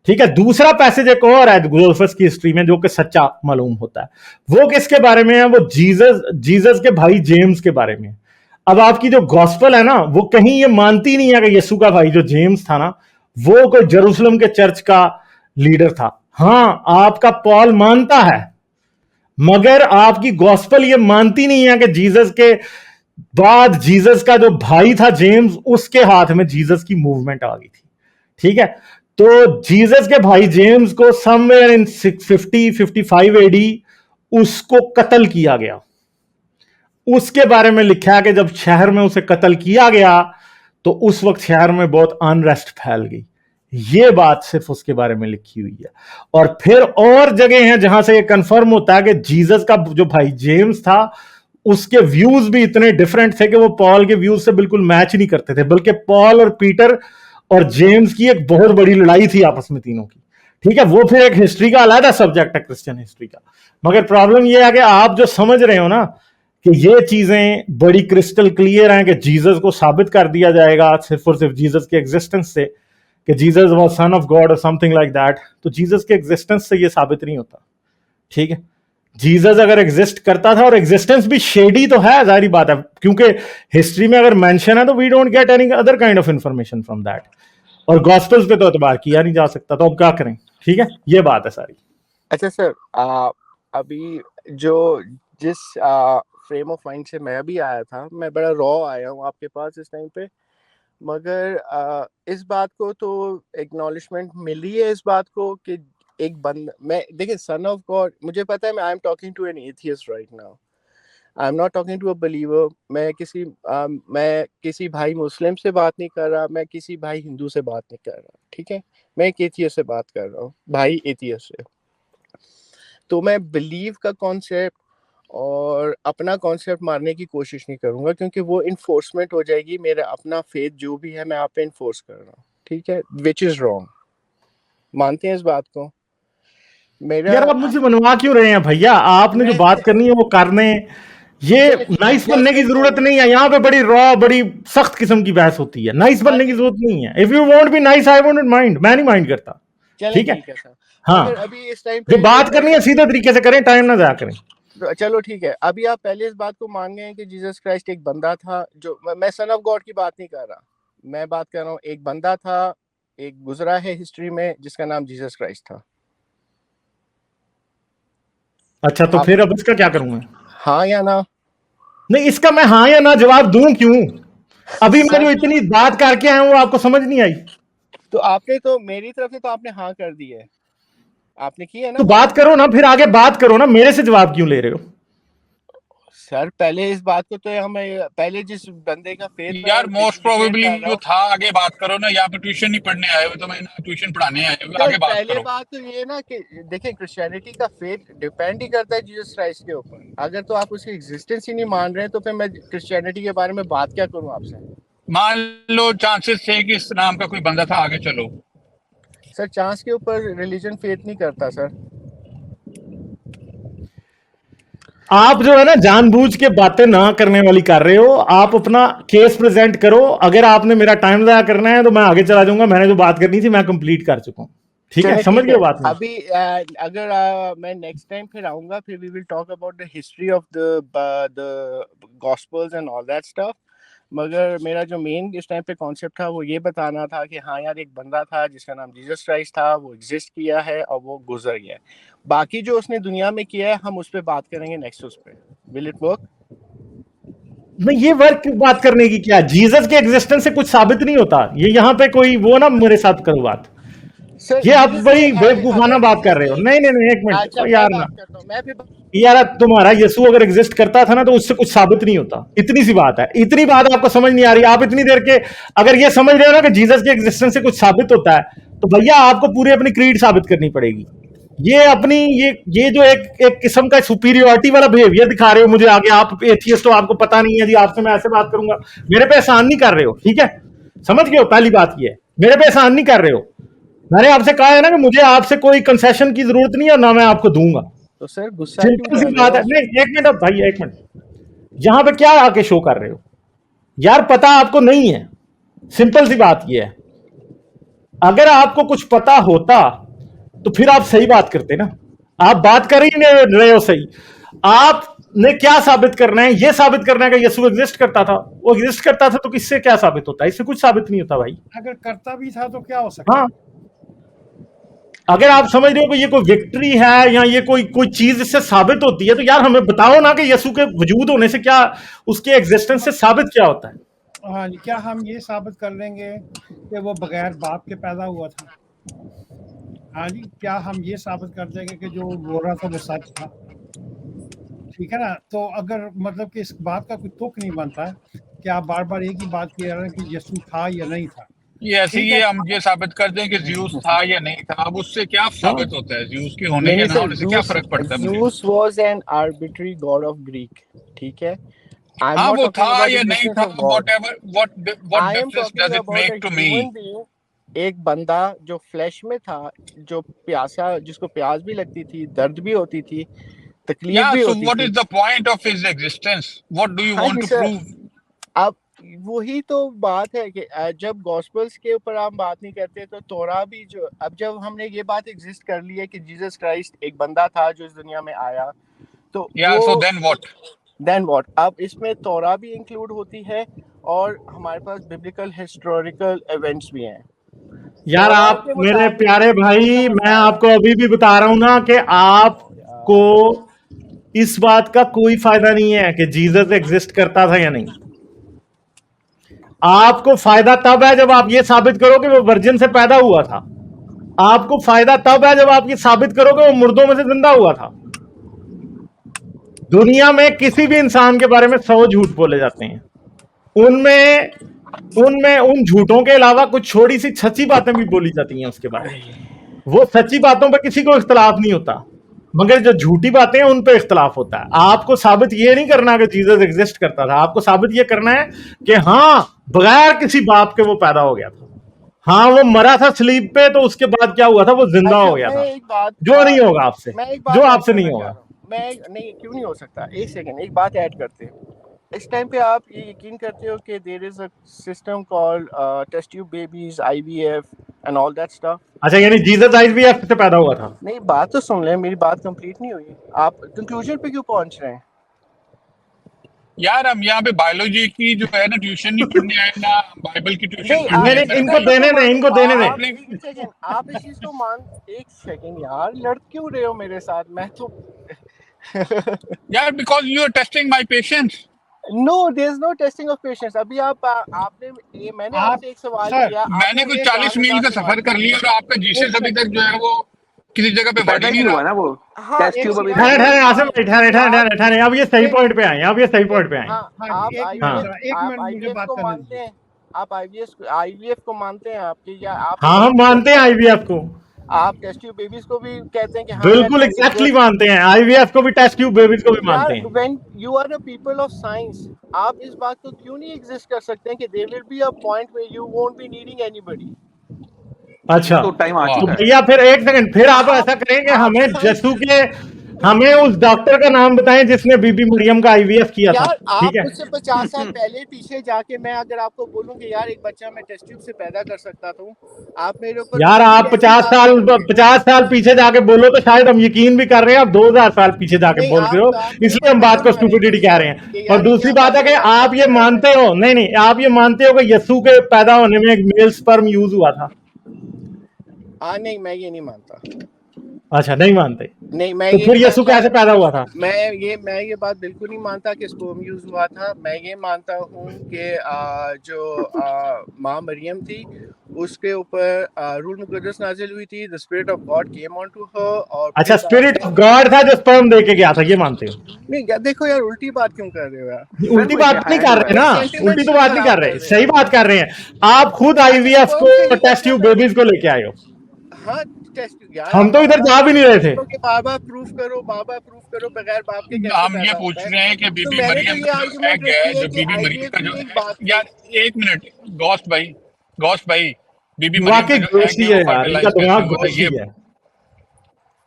ठीक है। दूसरा पैसेज एक और है जोसेफस की हिस्ट्री में जो कि सच्चा मालूम होता है। वो किसके बारे में है? वो जीसस के भाई जेम्स के बारे में। अब आपकी जो गॉस्पेल है ना वो कहीं ये मानती नहीं है कि यीशु का भाई जो जेम्स था ना वो कोई जेरूसलम के चर्च का लीडर था। हाँ, आपका पॉल मानता है, मगर आपकी गॉस्पेल ये मानती नहीं है कि जीसस के बाद जीसस का जो भाई था जेम्स उसके हाथ में जीसस की मूवमेंट आ गई थी, ठीक है। तो जीसस के भाई जेम्स को समवेयर इन 55 एडी उसको कत्ल किया गया। उसके बारे में लिखा है कि जब शहर में उसे कत्ल किया गया तो उस वक्त शहर में बहुत अनरेस्ट फैल गई। ये बात सिर्फ उसके बारे में लिखी हुई है। और फिर और जगह हैं जहां से ये कंफर्म होता है कि जीसस का जो भाई जेम्स था उसके व्यूज भी इतने डिफरेंट थे कि वो पॉल के व्यूज से बिल्कुल मैच नहीं करते थे, बल्कि पॉल और पीटर और जेम्स की एक बहुत बड़ी लड़ाई थी आपस में तीनों की, ठीक है। वो फिर एक हिस्ट्री का अलग सब्जेक्ट है, क्रिश्चियन हिस्ट्री का। मगर प्रॉब्लम ये है कि आप जो समझ रहे हो ना कि ये चीजें बड़ी क्रिस्टल क्लियर हैं कि जीसस को साबित कर दिया जाएगा सिर्फ और सिर्फ जीसस के एग्जिस्टेंस से कि Jesus was son of God और समथिंग लाइक दैट, तो जीसस के एग्जिस्टेंस से ये साबित नहीं होता, ठीक है। जीसस अगर एग्जिस्ट करता था, और एग्जिस्टेंस भी शेडी तो है, जाहिर बात है, क्योंकि हिस्ट्री में अगर मेंशन है तो we don't get any other kind of information from that, और गॉस्पेल्स पे तो एतबार किया नहीं जा सकता, तो अब क्या करें, ठीक है, ये बात है सारी। अच्छा सर, अभी जिस फ्रेम ऑफ माइंड से मैं भी आया था, मैं बड़ा रॉ आया हूँ आपके पास इस टाइम पे, मगर इस बात को तो एक्नॉलेजमेंट मिली है इस बात को कि एक बंदा, मैं देखिए सन ऑफ गॉड, मुझे पता है मैं I am talking to an atheist right now, I am not talking to a believer, मैं किसी भाई मुस्लिम से बात नहीं कर रहा, मैं किसी भाई हिंदू से बात नहीं कर रहा, ठीक है, मैं एक एथियस्ट से बात कर रहा हूँ, भाई एथियस्ट से। तो मैं बिलीव का कॉन्सेप्ट और अपना कॉन्सेप्ट मारने की कोशिश नहीं करूंगा, क्योंकि वो इन्फोर्समेंट हो जाएगी, मेरा अपना फेथ जो भी है मैं आप पे इन्फोर्स कर रहा हूँ, ठीक है, विच इज रॉन्ग। मानते हैं इस बात को? मेरा यार आप मुझे बनवा क्यों रहे हैं भैया? आपने जो बात करनी है वो करने, ये नाइस बनने की जरूरत नहीं है। यहाँ पे बड़ी रॉ, बड़ी सख्त किस्म की बहस होती है, नाइस बनने की जरूरत नहीं है। If you want be nice I won't mind, मैं नहीं माइंड करता, ठीक है। हाँ, अभी इस टाइम जो बात करनी है सीधे तरीके से करें, टाइम ना जाया करें। चलो ठीक है, अभी आप पहले इस बात को मान गए हैं कि जीसस क्राइस्ट एक बंदा था, जो मैं सन ऑफ गॉड की बात नहीं कर रहा, मैं बात कर रहा हूँ एक बंदा था, एक गुजरा है हिस्ट्री में जिसका नाम जीसस क्राइस्ट था। अच्छा, तो फिर अब इसका क्या करूं मैं? हाँ या ना? नहीं, इसका मैं हाँ या ना जवाब दूं क्यों? अभी मैं जो इतनी बात करके आया हूं वो आपको समझ नहीं आई? तो आपने तो मेरी तरफ से तो आपने हाँ कर दी है, आपने की है ना। तो बात करो ना, फिर आगे बात करो ना, मेरे से जवाब क्यों ले रहे हो? सर पहले इस बात को तो हमें, पहले जिस बंदे का फेथ यार मोस्ट प्रोबेबली जो था, आगे बात करो ना। यहाँ पे ट्यूशन नहीं पढ़ने आए हो, तो मैं ट्यूशन पढ़ाने आए हो, आगे बात पहले करो। बात तो ये ना कि देखिए क्रिश्चियनिटी का फेथ डिपेंड ही करता है जीसस क्राइस्ट के ऊपर। अगर तो आप उसकी एग्जिस्टेंस ही नहीं मान रहे हैं तो फिर मैं क्रिश्चियनिटी के बारे में बात क्या करूं आपसे? मान लो चांसेस थे कि इस नाम का कोई बंदा था, आगे चलो। सर चांस के ऊपर रिलीजन फेथ नहीं करता सर। आप जो है ना जानबूझ के बातें ना करने वाली कर रहे हो। आप अपना केस प्रेजेंट करो। अगर आपने मेरा टाइम ज़ाया करना है तो मैं आगे चला जाऊंगा। मैंने जो बात करनी थी मैं कंप्लीट कर चुका हूं, ठीक है, समझ गए बात में? अभी अगर मैं नेक्स्ट टाइम फिर आऊंगा, फिर we will talk about the history of the gospels and all that stuff. मगर मेरा जो मेन इस टाइम पे कॉन्सेप्ट था वो ये बताना था कि हाँ यार, एक बंदा था जिसका नाम जीसस क्राइस्ट था, वो एग्जिस्ट किया है और वो गुजर गया है। बाकी जो उसने दुनिया में किया है हम उस पर बात करेंगे नेक्स्ट उस पे। Will it work? नहीं, ये वर्क बात करने की क्या? जीसस के एग्जिस्टेंस से कुछ साबित नहीं होता। ये यहाँ पे कोई वो ना मेरे साथ करो बात, ये आप बड़ी बेवकूफाना बात कर रहे हो। नहीं नहीं नहीं, एक मिनट यार ना, यार तुम्हारा यीशु अगर एग्जिस्ट करता था ना तो उससे कुछ साबित नहीं होता। इतनी सी बात है, इतनी बात आपको समझ नहीं आ रही। आप इतनी देर के अगर ये समझ रहे हो ना कि जीसस के एग्जिस्टेंस से कुछ साबित होता है, तो भैया आपको पूरी अपनी क्रीड साबित करनी पड़ेगी। ये अपनी ये जो एक किस्म का सुपीरियरिटी वाला बिहेवियर दिखा रहे हो मुझे आगे। आप एथियस्ट हो, आपको पता नहीं है जी, आपसे मैं ऐसे बात करूंगा। मेरे पे एहसान नहीं कर रहे हो, ठीक है, समझ गए हो? पहली बात ये है, मेरे पे एहसान नहीं कर रहे हो। मैंने आपसे कहा है ना कि मुझे आपसे कोई कंसेशन की जरूरत नहीं है, ना मैं आपको दूंगा। तो सर गुस्सा सिंपल सी बात है। नहीं, एक मिनट भाई, एक मिनट, यहां पे क्या आके शो कर रहे हो यार? पता आपको नहीं है, सिंपल सी बात ये है। अगर आपको कुछ पता होता तो फिर आप सही बात करते ना। आप बात कर ही नहीं रहे हो सही। आपने क्या साबित करना है? ये साबित करना है कि यीशु एग्जिस्ट करता था। वो एग्जिस्ट करता था तो किससे क्या साबित होता है? इससे कुछ साबित नहीं होता भाई। अगर करता भी था तो क्या हो सकता? हाँ, अगर आप समझ रहे हो कि ये कोई विक्ट्री है या ये कोई चीज इससे साबित होती है, तो यार हमें बताओ ना कि यीशु के वजूद होने से क्या, उसके एग्जिस्टेंस से साबित क्या होता है? हाँ जी, क्या हम ये साबित कर लेंगे कि वो बगैर बाप के पैदा हुआ था? हाँ जी, क्या हम ये साबित कर देंगे कि जो बोल रहा था वो सच था? ठीक है ना। तो अगर मतलब कि इस बात का कोई तुक नहीं बनता है कि आप बार बार एक ही बात कह रहे हैं कि यीशु था या नहीं था। ये ऐसे ही हम ये साबित कर दें कि ज़्यूस था या नहीं था, अब उससे क्या साबित होता है? ज़्यूस के होने या ना होने से क्या फर्क पड़ता है? Zeus was an arbitrary God of Greek, ठीक है। हाँ, वो था या नहीं था, what difference does it make to me? एक बंदा जो फ्लैश में था, जो प्यासा, जिसको प्यास भी लगती थी, दर्द भी होती थी, तकलीफ भी होती थी। What is the point of his existence? What do you want to prove? अब वही तो बात है कि जब गॉस्पेल्स के ऊपर हम बात नहीं करते तो तोरा भी जो, अब जब हमने ये बात एग्जिस्ट कर ली है कि जीसस क्राइस्ट एक बंदा था जो इस दुनिया में आया, तो so then what? अब इसमें तोरा भी इंक्लूड होती है और हमारे पास बिब्लिकल हिस्टोरिकल इवेंट्स भी हैं। यार आप मेरे प्यारे भाई, मैं आपको अभी भी बता रहा हूं ना कि आपको इस बात का कोई फायदा नहीं है कि जीसस एग्जिस्ट करता था या नहीं। आपको फायदा तब है जब आप ये साबित करो कि वो वर्जिन से पैदा हुआ था। आपको फायदा तब है जब आप ये साबित करोगे वो मुर्दों में से जिंदा हुआ था। दुनिया में किसी भी इंसान के बारे में 100 झूठ बोले जाते हैं, उनमें उन झूठों के अलावा कुछ छोटी सी सच्ची बातें भी बोली जाती हैं उसके बारे में। वो सच्ची बातों पे किसी को इख्तलाफ नहीं होता, मगर जो झूठी बातें हैं उन पे इख्तलाफ होता है। आपको साबित ये नहीं करना कि जीसस एग्जिस्ट करता था, आपको साबित ये करना है कि हाँ बगैर किसी बाप के वो पैदा हो गया था, हाँ वो मरा था स्लीप पे, तो उसके बाद क्या हुआ था, वो जिंदा हो गया मैं था। एक बात जो नहीं होगा आपसे, मैं एक बात जो ऐड आपसे नहीं करना होगा। चाह रहा हूँ। मैं नहीं, क्यों नहीं हो सकता, एक सेकंड, एक बात ऐड करते हैं। इस टाइम पे आप ये यकीन करते हो कि there is a system called test tube babies, IVF and all that stuff? अच्छा, यानी जीसस IVF से पैदा हुआ था? नहीं, बात तो सुन लें, मेरी बात कंप्लीट नहीं हुई, आप कंक्लूजन पे क्यों पहुंच रहे हैं? यार हम यहाँ पे बायोलॉजी की जो है ना ट्यूशन नहीं पढ़ने आए ना, बाइबल की ट्यूशन नहीं, पढ़ने आए। नहीं, इनको देने दें, इनको देने दें। आप एक सेकंड, आप इस चीज को मान, एक सेकंड यार, लड़ क्यों रहे हो मेरे साथ? मैं तो यार because you are testing my patience. No, there is no testing of patience. अभी आपने ये, मैंने आप- आपसे एक सवाल सर, किया, मैंने कुछ 40 मील का सफर कर लिया और आपका जीसस अभी तक जो है वो किसी जगह पे बढ़ पैदा ही नहीं नहीं हुआ रहा। ना वो हाँ, टेस्ट एक ट्यूब अभी सेकंड। ठहरे आसिम भाई, ठहरे, अब ये सही पॉइंट पे आए, अब ये सही पॉइंट पे आए। हाँ, हाँ, आप एक मिनट हाँ। जरा, एक मिनट मुझे IVF बात को करने मानते हैं? आप IVF को मानते हैं आपके, या आप हाँ, हम मानते हैं IVF को, आप टेस्ट ट्यूब बेबीज को भी कहते हैं कि हाँ बिल्कुल एग्जैक्टली मानते हैं। IVF को भी, टेस्ट ट्यूब बेबीज को भी मानते यार, हैं। When you are a people of science, आप इस बात को क्यों नहीं एग्जिस्ट कर सकते हैं कि there will be a point where you won't be needing anybody? अच्छा, तो टाइम आ वाह। तो चुका है। भैया फिर एक सेकंड, फिर आप ऐसा करेंगे, हमें उस डॉक्टर का नाम बताएं जिसने बीबी मरियम का IVF किया था, यार, आप ठीक है? मुझसे 50 साल पहले पीछे जाके, मैं अगर आपको बोलूं कि यार एक बच्चा मैं टेस्ट ट्यूब से पैदा कर सकता था, आप मेरे ऊपर यार आप कैसी बात करोगे? 50 साल पीछे जाके बोलो तो शायद हम यकीन भी कर रहे हैं, आप 2000 साल पीछे जाके नहीं, बोल रहे हो, आप मेरे इसलिए हम को बात को कदम स्टूपिडिटी कह रहे हैं। कि और यार दूसरी क्या बात है कि बात आप ये मानते हो, नहीं, आप ये मानते हो कि यीशु के पैदा होने में एक मेल स्पर्म यूज हुआ था? नहीं, मैं ये नहीं मानता। अच्छा, नहीं मानते? नहीं, मैं तो ये फिर नहीं यीशु मानता। कैसे पैदा हुआ था? मैं ये बात बिल्कुल नहीं मानता कि स्पर्म यूज हुआ था। मैं ये मानता हूँ कि जो माँ मरियम थी, उसके ऊपर रूल मुकद्दस नाजिल हुई थी, the spirit of God came on to her. और अच्छा, स्पिरिट ऑफ गॉड था जो स्पर्म दे के गया था, ये मानते हो? नहीं, देखो यार, उल्टी बात क्यों कर रहे हो यार? उल्टी बात नहीं कर रहे ना, उल्टी तो बात नहीं कर रहे, सही बात कर रहे हैं। आप खुद IVF को, टेस्ट ट्यूब बेबीज को लेके आए हो। हाँ, टेस्ट यार, हम तो इधर जा भी नहीं रहे थे। बाबा प्रूफ करो, बगैर बाप के कैसे हम ये पैदा पूछ होता है? रहे हैं कि बीबी मैंने तो मरियम ये का जो argument एग है, रखी है जो कि बीबी मरियम IVF का जो की एक बात यार, एक मिनट, गॉस्ट भाई, बीबी मरियम वाकई का जो गोश्ती एग है है वो यार, इनका फर्टिलाइज कैसे दिमाग हुआ था? गोश्ती ये है।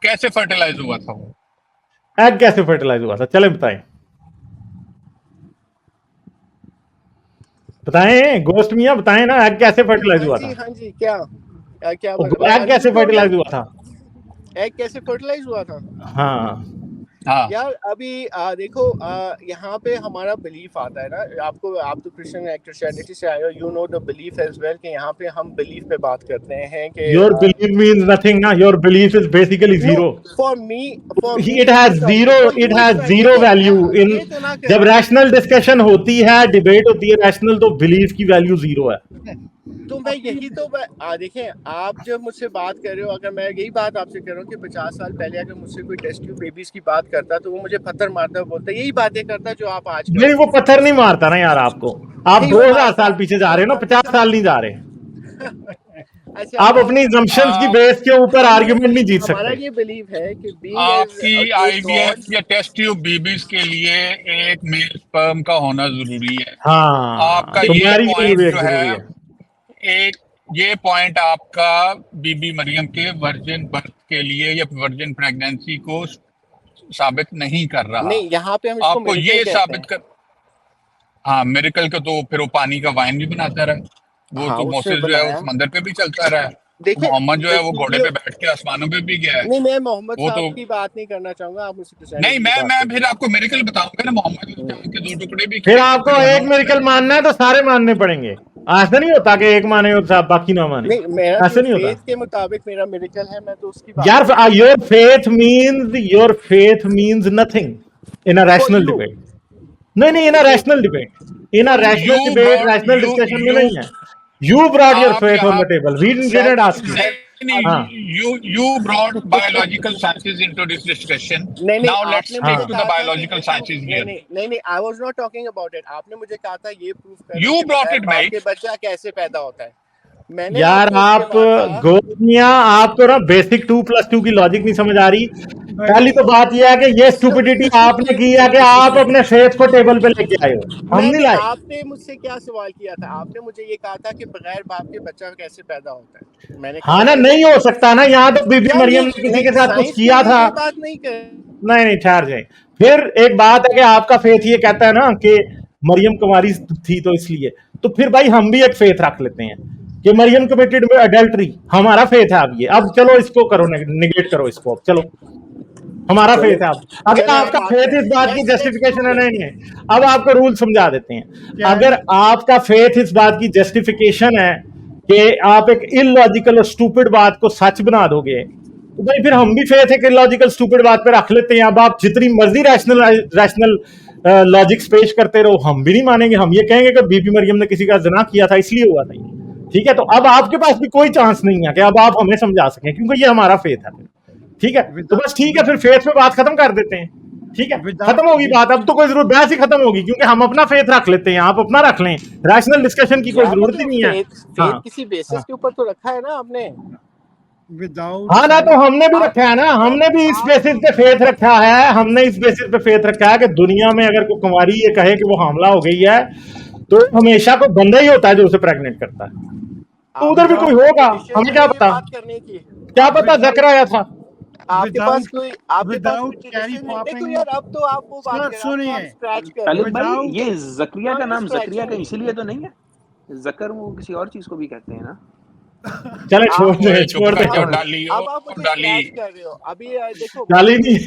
कैसे फर्टिलाइज हुआ था वो? एग कैसे फर्टिलाइज हुआ था, चले बताएं गोस्ट मियां, बताएं ना, एग कैसे फर्टिलाइज हुआ था? हाँ जी, क्या एग कैसे फर्टिलाइज हुआ था? एग कैसे फर्टिलाइज हुआ था? हाँ, हाँ, यार अभी देखो, यहाँ पे हमारा बिलीफ आता है ना, आप तो क्रिश्चियनिटी से आए हो, you know the belief as well, कि यहाँ पे हम बिलीफ पे बात करते हैं कि योर बिलीफ मीन्स नथिंग ना, your belief is basically zero. For me it has zero value in, जब रैशनल डिस्कशन होती है, डिबेट होती है रैशनल, तो बिलीफ की वैल्यू जीरो है। तो मैं यही तो देखें, आप जब मुझसे बात कर रहे हो, अगर मैं यही बात आपसे कर रहा हूँ कि 50 साल पहले अगर मुझसे कोई टेस्ट ट्यूब बेबीज की बात करता, तो वो मुझे पत्थर मारता, बोलता यही बातें करता जो आप आज नहीं, वो पत्थर नहीं मारता ना यार आपको, आप नहीं, 2000 साल पीछे जा रहे हो ना, 50 साल नहीं जा रहे। अच्छा, आप अपनी assumptions की बेस के ऊपर आर्गुमेंट नहीं जीत हमारा सकते। ये बिलीव है कि आपकी IVF या टेस्ट ट्यूब बेबीज के लिए एक मेल स्पर्म का होना जरूरी है। हाँ, आपका तो ये मैरिज के पॉइंट लिए जो जरूरी है, एक ये पॉइंट आपका बीबी मरियम के वर्जिन बर्थ के लिए या वर्जिन प्रेगनेंसी को साबित नहीं कर रहा। नहीं, यहाँ पे हम इसको आपको miracle ये कहते साबित हैं। कर, हाँ, मिरेकल का तो फिर वो पानी का वाइन भी बनाता रहा, वो हाँ, तो उसने मोसेस जो है बनाया। वो समंदर पे भी चलता रहा है। देखिए, मोहम्मद जो है वो घोड़े पे ये- बैठ के आसमानों पे भी गया है। नहीं, मैं मोहम्मद वो साहब तो- की बात नहीं करना चाहूंगा, आप मुझसे Christianity नहीं, की मैं बात करें। फिर आपको मिरेकल बताऊंगा ना, मोहम्मद के 2 टुकड़े भी फिर किए, आपको फिर एक मिरेकल मानना है तो सारे मानने पड़ेंगे। ऐसा नहीं होता कि एक माने और बाकी ना माने, नहीं, मेरा ऐसा नहीं होता faith के मुताबिक मेरा मिरेकल है, मैं तो उसकी बात यार। Your faith means nothing in a rational you. Debate. नहीं, in a rational debate, in a rational You debate, brought- rational you- discussion में you- नहीं है। You brought your आप faith on यहाँ- the table. We didn't ask you. नहीं, You brought biological sciences into this discussion. नहीं Now let's आपने stick मुझे to कहा the था कि biological sciences here. नहीं I was not talking about it, आपने मुझे कहा था ये प्रूफ करो You कि brought बगैर it, बाप mate. के बच्चा कैसे पैदा होता है। मैंने यार आपको आप उसके बाद कहा गोनिया, आपको ना बेसिक 2+2 की लॉजिक नहीं समझ आ रही। पहली तो बात यह है कि ये स्टूपिडिटी आपने की है कि आप अपने फेथ को टेबल पे लेके आए हो, हम नहीं लाए। आपने मुझसे क्या सवाल किया था? आपने मुझे ये कहा था कि बगैर बाप के बच्चा कैसे पैदा होता है। मैंने हाँ ना, नहीं हो सकता ना। यहाँ तो बीबी यार मरियम ने किसी के साथ कुछ साइंस किया में था। ये बात नहीं कर नहीं ठहर जाए। फिर एक बात है कि आपका फेथ ये कहता है ना कि मरियम कुमारी थी तो इसलिए, तो फिर भाई हम भी एक फेथ रख लेते हैं कि मरियम कमिटेड में अडल्ट्री, हमारा फेथ है। अब ये, अब चलो इसको करो, निगेट करो इसको, अब चलो हमारा फेथ है। अब अगर आपका फेथ इस बात की जस्टिफिकेशन है, नहीं, अब आपको रूल समझा देते हैं। अगर आपका फेथ इस बात की जस्टिफिकेशन है कि आप एक इलॉजिकल और स्टूपिड बात को सच बना दोगे, तो भाई फिर हम भी फेथ है कि लॉजिकल स्टूपिड बात पे रख लेते हैं। अब आप जितनी मर्जी रैशनल लॉजिक्स पेश करते रहो, हम भी नहीं मानेंगे। हम ये कहेंगे कि बीबी मरियम ने किसी का ज़िना किया था इसलिए हुआ था। ठीक है, तो अब आपके पास भी कोई चांस नहीं है कि अब आप हमें समझा सकें, क्योंकि ये हमारा फेथ है। ठीक है, तो बस ठीक है, फिर फेथ पे बात खत्म कर देते हैं। ठीक है, खत्म होगी बात। अब तो कोई जरूरत, बहस ही खत्म होगी, क्योंकि हम अपना फेथ रख लेते हैं, आप अपना रख लें। रैशनल डिस्कशन की कोई जरूरत ही नहीं है। फेथ किसी बेसिस के ऊपर तो रखा है ना आपने। हाँ ना, तो हमने भी रखा है ना, हमने भी इस बेसिस पे फेथ रखा है। हमने इस बेसिस पे फेथ रखा है कि दुनिया में अगर कोई कुंवारी ये कहे कि वो हमला हो गई है, तो हमेशा कोई बंदा ही होता है जो उसे प्रेग्नेंट करता है। तो उधर भी कोई होगा, हमें क्या पता, क्या पता जकराया था। आपके पास कोई देखो यार, अब तो आप वो बात सुनिए, खालिद भाई, ये जकरिया का नाम जकरिया का इसीलिए तो नहीं है, जकर वो किसी और चीज को भी कहते हैं ना। चले छोड़ दे डाली अब आप मुझे क्रैच कर रहे हो। अभी देखो डाली नहीं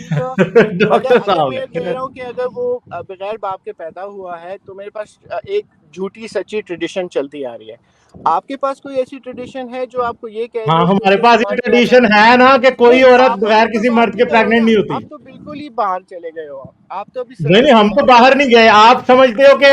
डॉक्टर साहब, मैं कह रहा हूँ कि अगर वो बगैर बाप के पैदा हुआ है तो मेरे पास एक झूठी सच्ची ट्रेडिशन चलती आ रही है। आपके पास कोई ऐसी ट्रेडिशन है जो आपको ये कह? हाँ, हमारे पास ये ट्रेडिशन है ना कि कोई औरत बगैर किसी मर्द के प्रेग्नेंट नहीं होती। आप तो बिल्कुल ही बाहर चले गए हो। आप तो अभी नहीं, हम तो बाहर नहीं गए। आप समझते हो कि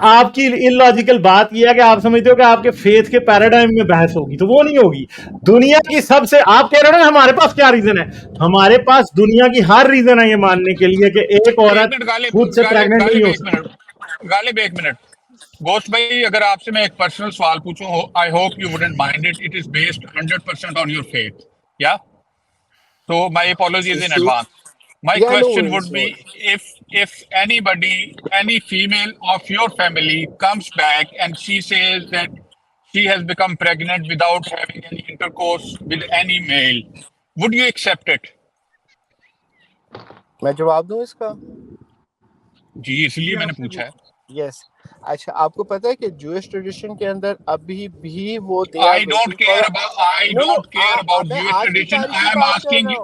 आपकी इलॉजिकल बात यह है कि आप समझते हो कि आपके फेथ के पैराडाइम में बहस होगी, तो वो नहीं होगी। दुनिया की सबसे, आप कह रहे हो ना हमारे पास क्या रीजन है, हमारे पास दुनिया की हर रीजन है ये मानने के लिए कि एक औरत खुद से प्रेग्नेंट नहीं हो सकती। गालिब एक मिनट, गोश्त भाई, अगर आपसे मैं एक पर्सनल सवाल पूछूं, I hope you wouldn't mind it, it is based 100% on your faith, या? So my apologies in advance. My question would be, if anybody, any female of your family comes back and she says that she has become pregnant without having any intercourse with any male, would you accept it? मैं जवाब दूं इसका? जी, इसलिए मैंने पूछा है। Yes. अच्छा, आपको पता है कि Jewish tradition के अंदर अभी भी वो I don't care about Jewish tradition. I am asking you.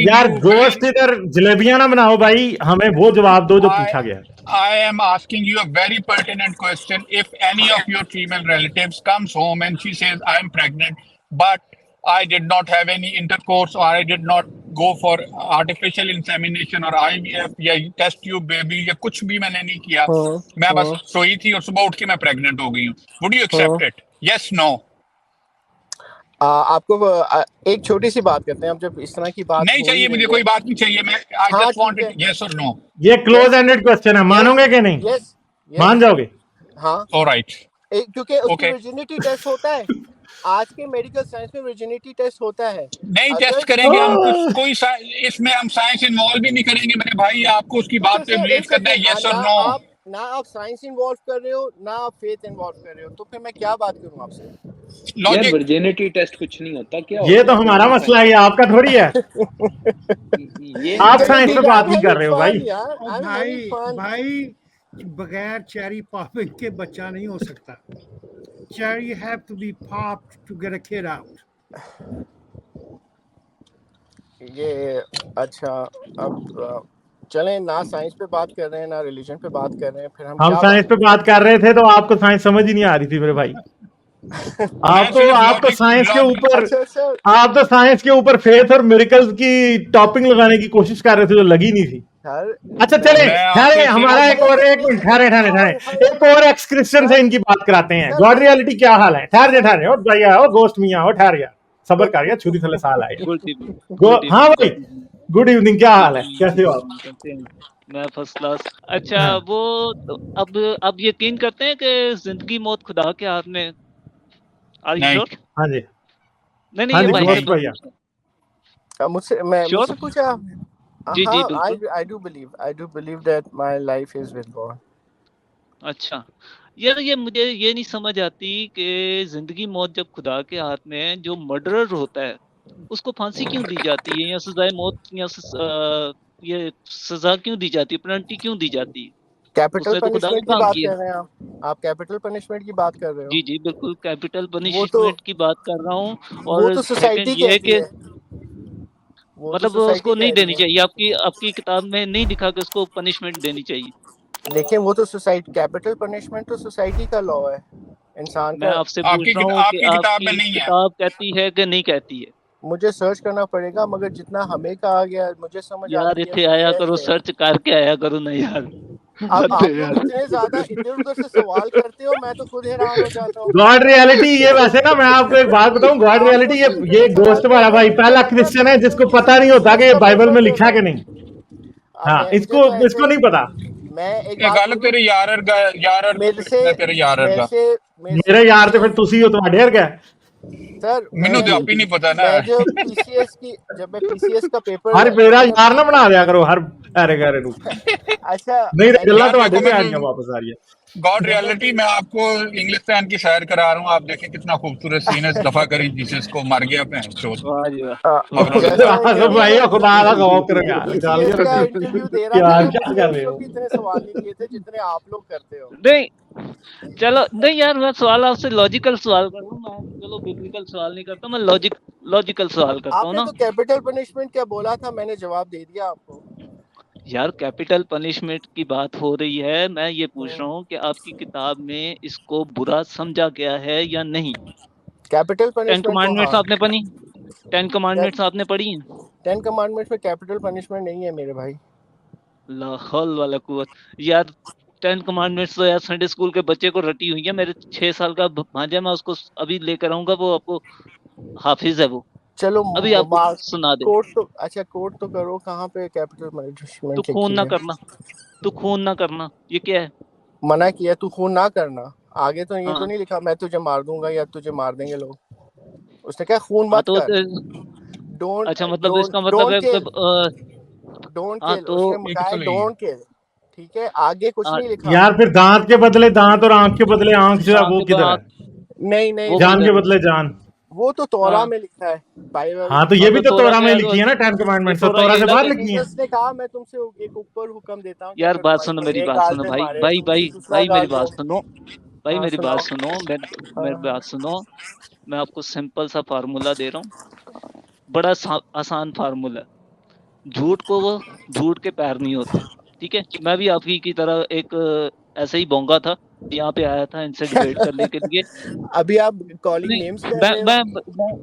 यार गोश्त इधर जलेबियां ना बनाओ भाई, हमें वो जवाब दो जो पूछा गया। I am asking you a very pertinent question. If any of your female relatives comes home and she says, I am pregnant, but I did not have any intercourse, or I did not go for artificial insemination or IVF या test tube baby या कुछ भी मैंने नहीं किया, मैं बस सोई थी और सुबह उठ के मैं प्रेग्नेंट हो गई हूँ, would you accept it? Yes, no? आपको एक छोटी सी बात करते हैं। अब जब इस तरह की बात नहीं चाहिए, मुझे कोई बात नहीं चाहिए, मैं I just wanted yes or no. ये क्लोज एंडेड क्वेश्चन है, मानोगे कि नहीं? Yes. मान जाओगे? हाँ, all right. क्योंकि उसकी वर्जिनिटी टेस्ट होता है। आज के मेडिकल साइंस में वर्जिनिटी टेस्ट होता है। नहीं टेस्ट करेंगे हम, कोई इसमें हम साइंस इन्वॉल्व भी नहीं करेंगे मेरे भाई। आपको उसकी बात पे बिलीव करना है, यस और नो। ना आप साइंस इन्वॉल्व कर रहे हो, ना आप फेथ इन्वॉल्व कर रहे हो, तो फिर मैं क्या बात करूं आपसे? यार वर्जिनिटी टेस्ट कुछ नहीं होता क्या? ये तो हमारा मसला है, आपका थोड़ी है। आप साइंस पे बात नहीं कर रहे हो भाई। भाई बगैर चेरी पॉपिंग के बच्चा नहीं हो सकता। Cherry have to be popped to get a kid out. ये अच्छा, अब चलें, ना साइंस पे बात कर रहे हैं ना रिलीजन पे बात कर रहे हैं, फिर हम साइंस पे बात कर रहे थे तो आपको साइंस समझ ही नहीं आ रही थी मेरे भाई। आप तो साइंस के ऊपर, आप तो साइंस के ऊपर फेथ और मिरेकल्स की टॉपिंग लगाने की कोशिश कर रहे थे जो लगी नहीं थी। यार अच्छा चले मैं ठहरे, आपसे हमारा एक और एक मिनट ठहरे ठहरे ठहरे एक और एक्स क्रिश्चियन से इनकी बात कराते हैं। गॉड रियलिटी क्या हाल है? ठहरे ओ भैया, ओ गोस्ट मियां, ओ ठहर गया, सबर कर गया, छुरी थले साल आए। गुड इवनिंग, गो गुड हाँ इवनिंग, भाई, गुड इवनिंग, गुड इवनिंग, क्या हाल है, गुड कैसे हो आप? इवनिंग, कैसे हैं? मैं फर्स्ट क्लास। अच्छा हाँ वो अब यकीन करते हैं कि जिंदगी मौत खुदा के हाथ में? आर यू नहीं श्योर? हाँ जी, नहीं हाँ ये जी भाई से गोस्ट नहीं भैया। पूछ रहा हूँ। मुझसे श्योर? पूछा आपने? जी जी हाँ, बिल्कुल। I do believe that my life is with God. अच्छा यार ये मुझे ये नहीं समझ आती कि जिंदगी मौत जब खुदा के हाथ में है, जो मर्डरर होता है उसको फांसी क्यों दी जाती है, या सजाए मौत, या ये सजा क्यों दी जाती है, पेनल्टी क्यों दी जाती है? कैपिटल उसने तो खुदा का पनिशमेंट की काम बात किया। कर रहे हैं आप कैपिटल पनिशमेंट की बात कर रहे हो? जी जी बिल्कुल कैपिटल वो तो पनिशमेंट की बात कर रहा हूँ। वो और तो सोसाइटी सेकंड ये है कहती कि है, वो तो मतलब सोसाइटी उसको कह नहीं रही देनी है। चाहिए, आपकी आपकी किताब में नहीं लिखा कि उसको पनिशमेंट देनी चाहिए। लेकिन वो तो सोसाइटी, कैपिटल पनिशमेंट तो सोसाइटी का लॉ है, इंसान मैं का। आपसे पूछ रहा हूँ कि आपकी किताब में आपकी नहीं है। किताब कहती है कि नहीं कहती है? मुझे सर्च करना पड़ेगा, मगर जितना हमें कहा गया, मुझे समझ यार आती है इतने वो आया ये करो, है। सर्च करके आया करो ना यार। अब हद आप है लोग यार। इतने ज्यादा इधर उधर से सवाल करते हो, मैं तो खुद हैरान हो जाता हूँ। गॉड रियलिटी ये वैसे ना, मैं आपको एक बात बताऊं, गॉड आप रियलिटी लोग तो ये इतने सवाल गोस्ट कर वाला रहे हो, भाई मुझे पहला मतलब क्रिश्चियन है मैं तो जिसको पता नहीं होता कि PCS ये का बाइबल पेपर में दे लिखा रहा है कि हूँ। नहीं। अब हाँ, मुझे तो इसको ऐसे, नहीं पता। मैं एक ਇਹ बात ਗੱਲ बोलूं, ਤੇਰੇ ਯਾਰ मेरे से ਤੇਰੇ ਯਾਰ मेरे ਦਾ से मेरे से मेरे यार तो PCS, फिर तुसी हो, तुम्हारे ढेर गया। सर ਮੈਨੂੰ ਤੇ मैं ਆਪ ਹੀ ਨਹੀਂ ਪਤਾ ਨਾ। मैं जो PCS की जब मैं PCS का पेपर हर मेरा मतलब यार ना बना दिया करो हर ऐरे गैरे नू, अच्छा नहीं तो मैंने गल्ला यार तो देखो पे मैं आ रही वापस आ रही है। गॉड जब मैं रियलिटी मैं आपको इंग्लिश फैन की सैर करा रहा हूँ। आप देखें कितना खूबसूरत सीन है। दफा करी जीसस को, मर गया भैन चोद, वाह जी वाह, मगरों वाह लिखा। जैसा तो इंटरव्यू भाई में खुदा जब का मैं खौफ कर यार, PCS गालियां का रख इंटरव्यू दे रहा था यार, ना, क्या मुझसे कर उस रहे वक्त हो? भी इतने सवाल नहीं किए थे जितने आप लोग करते हो। नहीं चलो नहीं यार, मैं सवाल आपसे लॉजिकल सवाल कर रहा हूँ। मैं चलो बिब्लिकल सवाल नहीं करता, मैं लॉजिकल सवाल करता हूँ आपने ना। तो कैपिटल पनिशमेंट क्या बोला था, मैंने जवाब दे दिया आपको। यार कैपिटल पनिशमेंट की बात हो रही है, मैं ये पूछ रहा हूँ कि आपकी किताब में इसको बुरा समझा गया है या नहीं? कैपिटल 10 पनिशमेंट तो कमांडमेंट्स हाँ, आपने पढ़ी? 10 कमांडमेंट्स आपने पढ़ी हैं? 10 कमांडमेंट्स में कैपिटल पनिशमेंट नहीं है मेरे भाई। ला हौल वाला कुव्वत। यार 10 कमांडमेंट्स तो यार संडे स्कूल के बच्चे को रटी हुई है। मेरे 6 साल का भांजा, मैं उसको अभी लेकर आऊंगा, वो आपको हाफिज है वो, चलो अभी आपको मार्क सुना दे। कोट तो, अच्छा कोट तो करो, कहाँ पे कैपिटल तू पनिशमेंट खून लिखी ना है? करना, तू खून ना करना, ये क्या है? मना किया तू खून ना करना, आगे तो ये तो हाँ नहीं लिखा मैं तुझे मार दूंगा या तुझे मार देंगे लोग। उसने कहा खून हाँ मत तो कर, डोंट अच्छा मतलब डोंट इसका मतलब डोंट है कि किल, डोंट हाँ किल, तो उसने एक कहा तो है नहीं है। डोंट किल, ठीक है, आगे कुछ हाँ, नहीं लिखा। यार फिर दांत के बदले दांत और आंख के बदले आंख जो है आँख वो के किधर आँख, है? नहीं नहीं वो नहीं, जान के किधर है? बदले जान। वो तो तौरा हाँ में लिखा है, बाइबल। हाँ तो ये हाँ भी तो तो तोरा तोरा में में है लिखी है ना, 10 तो कमांडमेंट्स, तो तोरा तोरा यही से था बाहर कि लिखी है। जीसस ने कहा मैं तुमसे एक ऊपर हुक्म देता हूँ कि यार अगर बात तुम्हारी सुनो, मेरी एक बात गाल सुनो पे भाई मारे भाई तो भाई मुझे दूसरा भाई मेरी गाल बात दो। सुनो, भाई हाँ मेरी बात सुनाओ। सुनो, मेरी हाँ बात सुनो। मैं आपको सिंपल सा फार्मूला दे रहा हूँ, बड़ा आसान फार्मूला है। झूठ को वो झूठ के पैर नहीं होते, ठीक है? मैं भी आपकी की तरह एक ऐसे ही बोंगा था, यहाँ पे आया था इनसे डिबेट करने के लिए। अभी आप कॉलिंग नहीं नेम्स कर रहे हो, मैं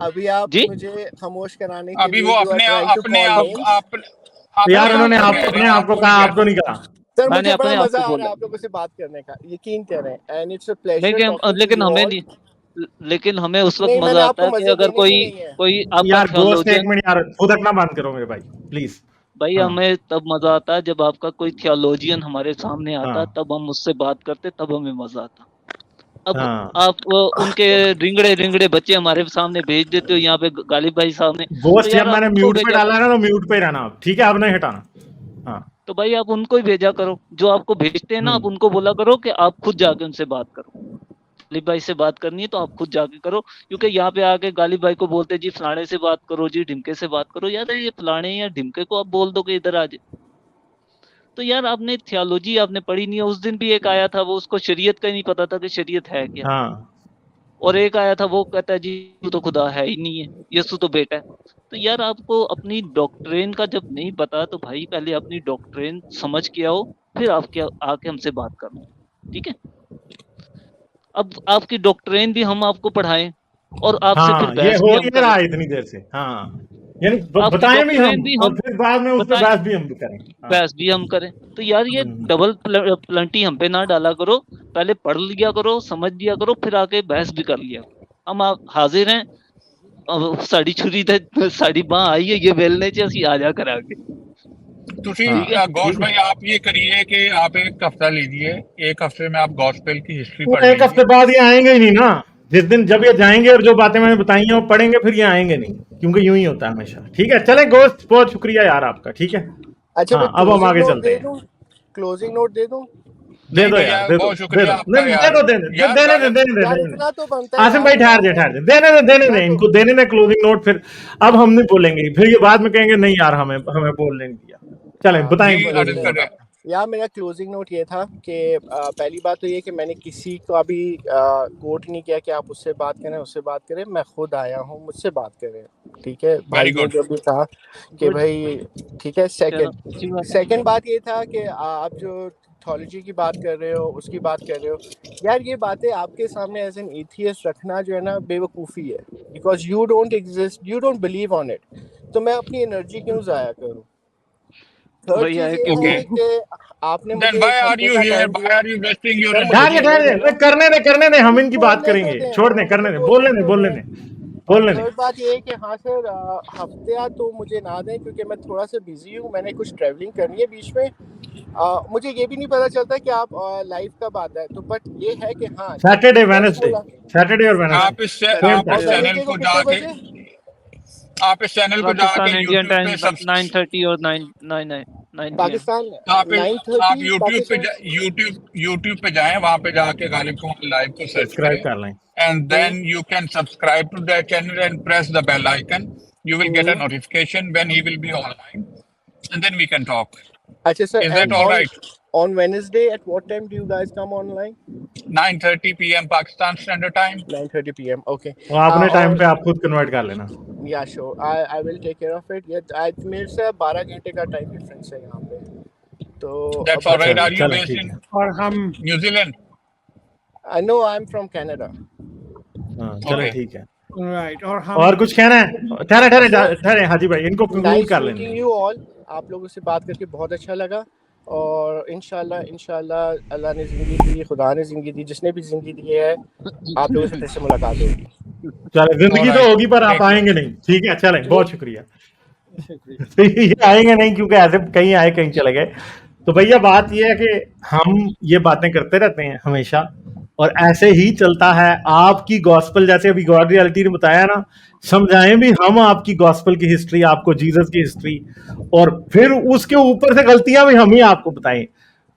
अभी आप जी मुझे खामोश कराने के अभी लिए वो यू आर अपने ट्राइंग टू अपने कॉल आप नेम्स। तो अपने यार आप उन्होंने को मैं आप कह रहे अपने हैं, आप को आपको कहा, नहीं आपको कहते। नहीं कहा। सर मैंने मुझे बड़ा अपने आप मजा को आ रहा बोला, है आप लोगों से बात करने का, यकीन करें, एंड इट्स अ प्लेजर लेकिन टॉकिंग टू लेकिन यू हमें ऑल। नहीं, लेकिन हमें उस वक्त नहीं मजा मैंने आता आपको है कि मजे अगर देने के कोई नहीं है। कोई आपका यार गोस्ट एक थियोलॉजियन, मिनट यार, फुदकना बंद करो मेरे भाई प्लीज। भाई हाँ हमें तब मजा आता है जब आपका कोई थियोलॉजियन हमारे सामने आता, हाँ तब हम उससे बात करते, तब हमें मजा आता। अब हाँ। आप उनके रिंगड़े रिंगड़े बच्चे हमारे सामने भेज देते हो यहाँ पे गालिब भाई सामने, तो गोस्ट जब यार आप मैंने उनको म्यूट पे भेजा डाला करो। है ना, तो म्यूट पे ही रहना आप, ठीक है? आप नहीं हटाना। हाँ। तो भाई आप उनको ही भेजा करो, जो आपको भेजते हैं ना, आप उनको बोला करो कि आप खुद जाके उनसे बात करो। गालिब भाई से बात करनी है तो आप खुद जाके करो, क्योंकि यहाँ पे आके गालिब भाई को बोलते जी फलाने से बात करो, जी ढिमके से बात करो। यार ये फलाने या ढिमके को आप बोल दो कि इधर आ जाए। तो यार आपने थियोलॉजी आपने पढ़ी नहीं है। उस दिन भी एक आया था, वो उसको शरीयत का ही नहीं पता था कि शरीयत है क्या। हाँ और एक आया था, वो कहता है जी यीशु तो खुदा है ही नहीं है, यीशु तो बेटा है। तो यार आपको अपनी डॉक्ट्रिन का जब नहीं पता, तो भाई पहले अपनी डॉक्ट्रिन समझ के आओ, फिर आपके आके हमसे बात करो, ठीक है? अब आपकी डॉक्ट्रिन भी हम आपको पढ़ाएं और आपसे फिर हाँ, ये बहस हो भी हम नहीं करें, रहा है इतनी देर से। हाँ यानी आपकी बताएं भी डॉक्ट्रिन हम भी और हम फिर बाद में उस पे बताएं, बहस भी हम करें। हाँ। बहस भी हम करें। तो यार ये डबल प्लंटी हम पे ना डाला करो, पहले पढ़ लिया करो, समझ लिया करो, फिर आके बहस भी कर लिया। हम आप हाजिर हैं, अब साड़ी छुरी ते साड़ी बांह आई है, ये बेलने च ਅਸੀਂ ਆ ਜਾ ਕਰਾਂਗੇ। ਤੁਸੀਂ ठीक है, गौश भाई आप ये करिए कि आप एक हफ्ता लीजिए, एक हफ्ते में आप गॉस्पेल की हिस्ट्री वो पढ़ एक हफ्ते लीजिए। बाद ये आएंगे ही नहीं ना, जिस दिन जब ये जाएंगे और जो बातें मैंने बताई हैं वो पढ़ेंगे, फिर ये आएंगे नहीं, क्योंकि यूं ही होता है हमेशा। ठीक है, चलें गोश्त, बहुत शुक्रिया यार आपका। ठीक है, अच्छा हाँ, मैं अब हम आगे क्लोजिंग नोट चलते दे हैं। दूं, क्लोजिंग नोट दे दूं दे नहीं दो भैया, यार, दे दो, बहुत दे शुक्रिया दो, आपका नहीं, यार। दे दो, देने दे, यार देने दे, गालिब देने दे, यार, देने इतना दे। तो बनता है आसिम यार, भाई ठहर आप जा, तो ठहर जा, देने दे, देने इतना दे, तो इनको देने दे क्लोजिंग नोट। फिर अब हम नहीं बोलेंगे, फिर ये बाद में कहेंगे नहीं यार हमें बोलने नहीं दिया। चलें, हाँ बताएं जी बिल्कुल अर्ज क्लोजिंग कर नोट रहे आपका। यार मेरा क्लोजिंग नोट ये था कि पहली बात तो ये कि मैंने किसी को अभी कोट नहीं किया कि आप उससे बात करें, उससे बात करें। मैं खुद आया हूँ, मुझसे बात करें। ठीक है भाई वेरी ने गुड। जो भी कहा कि Good. भाई ठीक है। चलो अच्छी बात है। सेकंड बात ये था कि आप जो थॉलोजी की बात कर रहे हो, उसकी बात कर रहे हो यार, ये बातें आपके सामने एज एन एथियस्ट रखना जो है ना बेवकूफ़ी है, because you don't exist, you don't believe on it. तो मैं अपनी एनर्जी क्यों ज़ाया करूँ। थर्ड भैया चीज़ एक ये ओके, है कि आपने देन मुझे व्हाई एक आर हफ्ते यू का हियर, टाइम व्हाई दिया। Are you wasting your sir मुझे ठहर जा, एनर्जी? ठहर बोलने जा, दो, करने दे, हम मुझे इनकी बात बोलने तो करेंगे, दें छोड़ ना, दें, करने मुझे दे, बोलने दे, तो बोलने दें। दे, और बोलने दे। थर्ड बात ये है कि हाँ सर, हफ्ते तो मुझे ना दें क्योंकि मैं थोड़ा सा बिजी हूँ, मैंने कुछ ट्रैवलिंग करनी है बीच में। मुझे ये भी नहीं पता चलता कि आप लाइव कब आता है। तो बट ये है कि हाँ जब सैटरडे, भी 10 वेडनेसडे, बोला सैटरडे और वेडनेसडे, आप इस सेम आप और इस टाइम। चैनल वेडनेसडे को को कितने जाके बजे? पाकिस्तान इंडियन यूट्यूब पे टाइम 9:30 और 9 PM। पाकिस्तान आप 9:30 पाकिस्तान। यूट्यूब पे जाएं, वहां पे जाके गालिब को लाइव को सर्च सब्सक्राइब करें, कर लें। and then you can subscribe to that channel and press the bell icon. You will get a notification when he will be online, and then we can talk. अच्छा sir, Is and that all right? on Wednesday at what time do you guys come online? 9:30 PM Pakistan Standard Time. 9:30 PM. Okay. वो अपने time और पे आप खुद convert कर लेना। या sure, I will take care of it. मेरे से 12 घंटे का टाइम डिफरेंस है यहाँ पे, तो That's अब all right. अच्छा, Are you चलें, based ठीक in है। और हम New Zealand? No I am from Canada. हाँ, चलें, Okay. ठीक है। राइट और हम और कुछ कहना है? ठहरे हाजी भाई, इनको कंक्लूड नाइस कर मीटिंग लेने। You all. आप लोगों से बात करके बहुत अच्छा लगा, और इंशाल्लाह अल्लाह ने ज़िंदगी दी, खुदा ने ज़िंदगी दी, जिसने भी ज़िंदगी दी है, आप लोगों से फिर से मुलाकात होगी। चले, जिंदगी तो Alright, होगी पर आप take care. आएंगे नहीं। ठीक है, चलें, बहुत शुक्रिया। शुक्रिया। ये आएंगे नहीं क्योंकि ऐसे कहीं आए कहीं चले गए। तो भैया बात ये है कि हम ये बातें करते रहते हैं हमेशा, और ऐसे ही चलता है। आपकी गॉस्पेल, जैसे अभी गॉड रियलिटी ने बताया ना, समझाएं भी हम आपकी गॉस्पेल की हिस्ट्री, आपको जीसस की हिस्ट्री, और फिर उसके ऊपर से गलतियां भी हम ही आपको बताएं।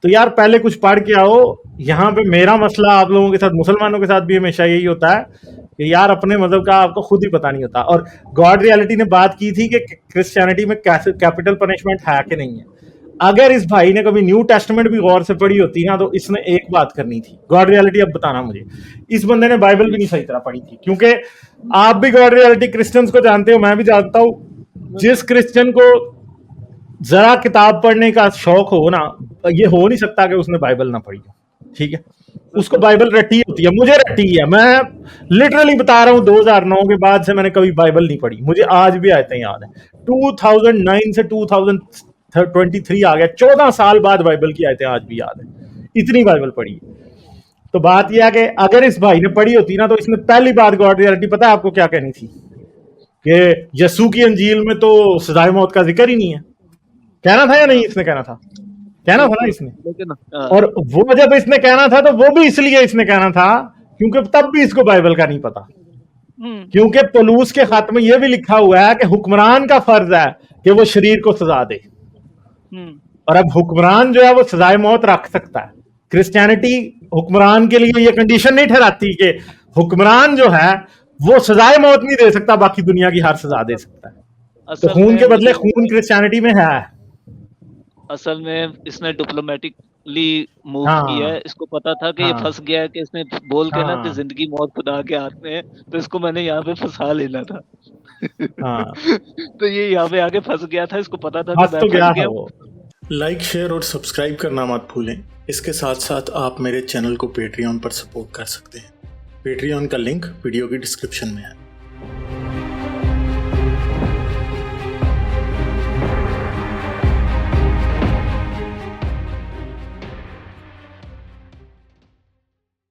तो यार पहले कुछ पढ़ के आओ। यहाँ पे मेरा मसला आप लोगों के साथ, मुसलमानों के साथ भी हमेशा यही होता है कि यार अपने मजहब का आपको खुद ही पता नहीं होता। और गॉड रियलिटी ने बात की थी कि क्रिश्चियनिटी में कैपिटल पनिशमेंट है कि नहीं है। अगर इस भाई ने कभी न्यू टेस्टमेंट भी गौर से पढ़ी होती ना, तो इसने एक बात करनी थी। गॉड रियलिटी अब बताना मुझे, इस बंदे ने बाइबल भी नहीं सही तरह पढ़ी थी, क्योंकि आप भी गॉड रियलिटी क्रिश्चियंस को जानते हो, मैं भी जानता हूं। जिस क्रिश्चियन को जरा किताब पढ़ने का शौक हो ना, ये हो नहीं सकता कि उसने बाइबल ना पढ़ी हो। ठीक है, उसको बाइबल रटी होती है, मुझे रटी है। मैं लिटरली बता रहा हूँ, 2009 के बाद से मैंने कभी बाइबल नहीं पढ़ी, मुझे आज भी आयतें याद है। 2009 से 2023 आ गया, 14 साल बाद बाइबल की आयतें आज भी याद है, इतनी बाइबल पढ़ी है। तो बात यह है कि अगर इस भाई ने पढ़ी होती ना, तो इसने पहली बात गॉड रियलिटी पता है आपको क्या कहनी थी, कि यीशु की अंजील में तो सजाए मौत का जिक्र ही नहीं है। कहना था या नहीं? इसने कहना था ना इसने। लेकिन और वो जब इसने कहना था, तो वो भी इसलिए इसने कहना था क्योंकि तब भी इसको बाइबल का नहीं पता। क्योंकि पौलुस के खत में यह भी लिखा हुआ है कि हुक्मरान का फर्ज है कि वो शरीर को सजा दे, और अब हुक्मरान जो है वो सजाए मौत रख सकता है। क्रिश्चियनिटी हुक्मरान के लिए ये कंडीशन नहीं ठहराती कि हुक्मरान जो है वो सजाए मौत नहीं दे सकता, बाकी दुनिया की हर सजा दे सकता है। तो खून के बदले खून क्रिश्चियनिटी में है। असल में इसने डिप्लोमेटिकली मूव हाँ, किया है। इसको पता था कि ये हाँ, फंस गया है, कि इसने बोल के ना कि हाँ, जिंदगी मौत खुदा के हाथ में है, तो इसको मैंने यहाँ पे फंसा लेना था। हाँ, तो ये यहाँ पे आके फंस गया था, इसको पता था कि फंस मैं तो गया फंस था गया। वो। लाइक, शेयर और सब्सक्राइब करना मत भूलें। इसके साथ साथ आप मेरे चैनल को पेट्रियन पर सपोर्ट कर सकते हैं। पेट्रियन का लिंक वीडियो की डिस्क्रिप्शन में है।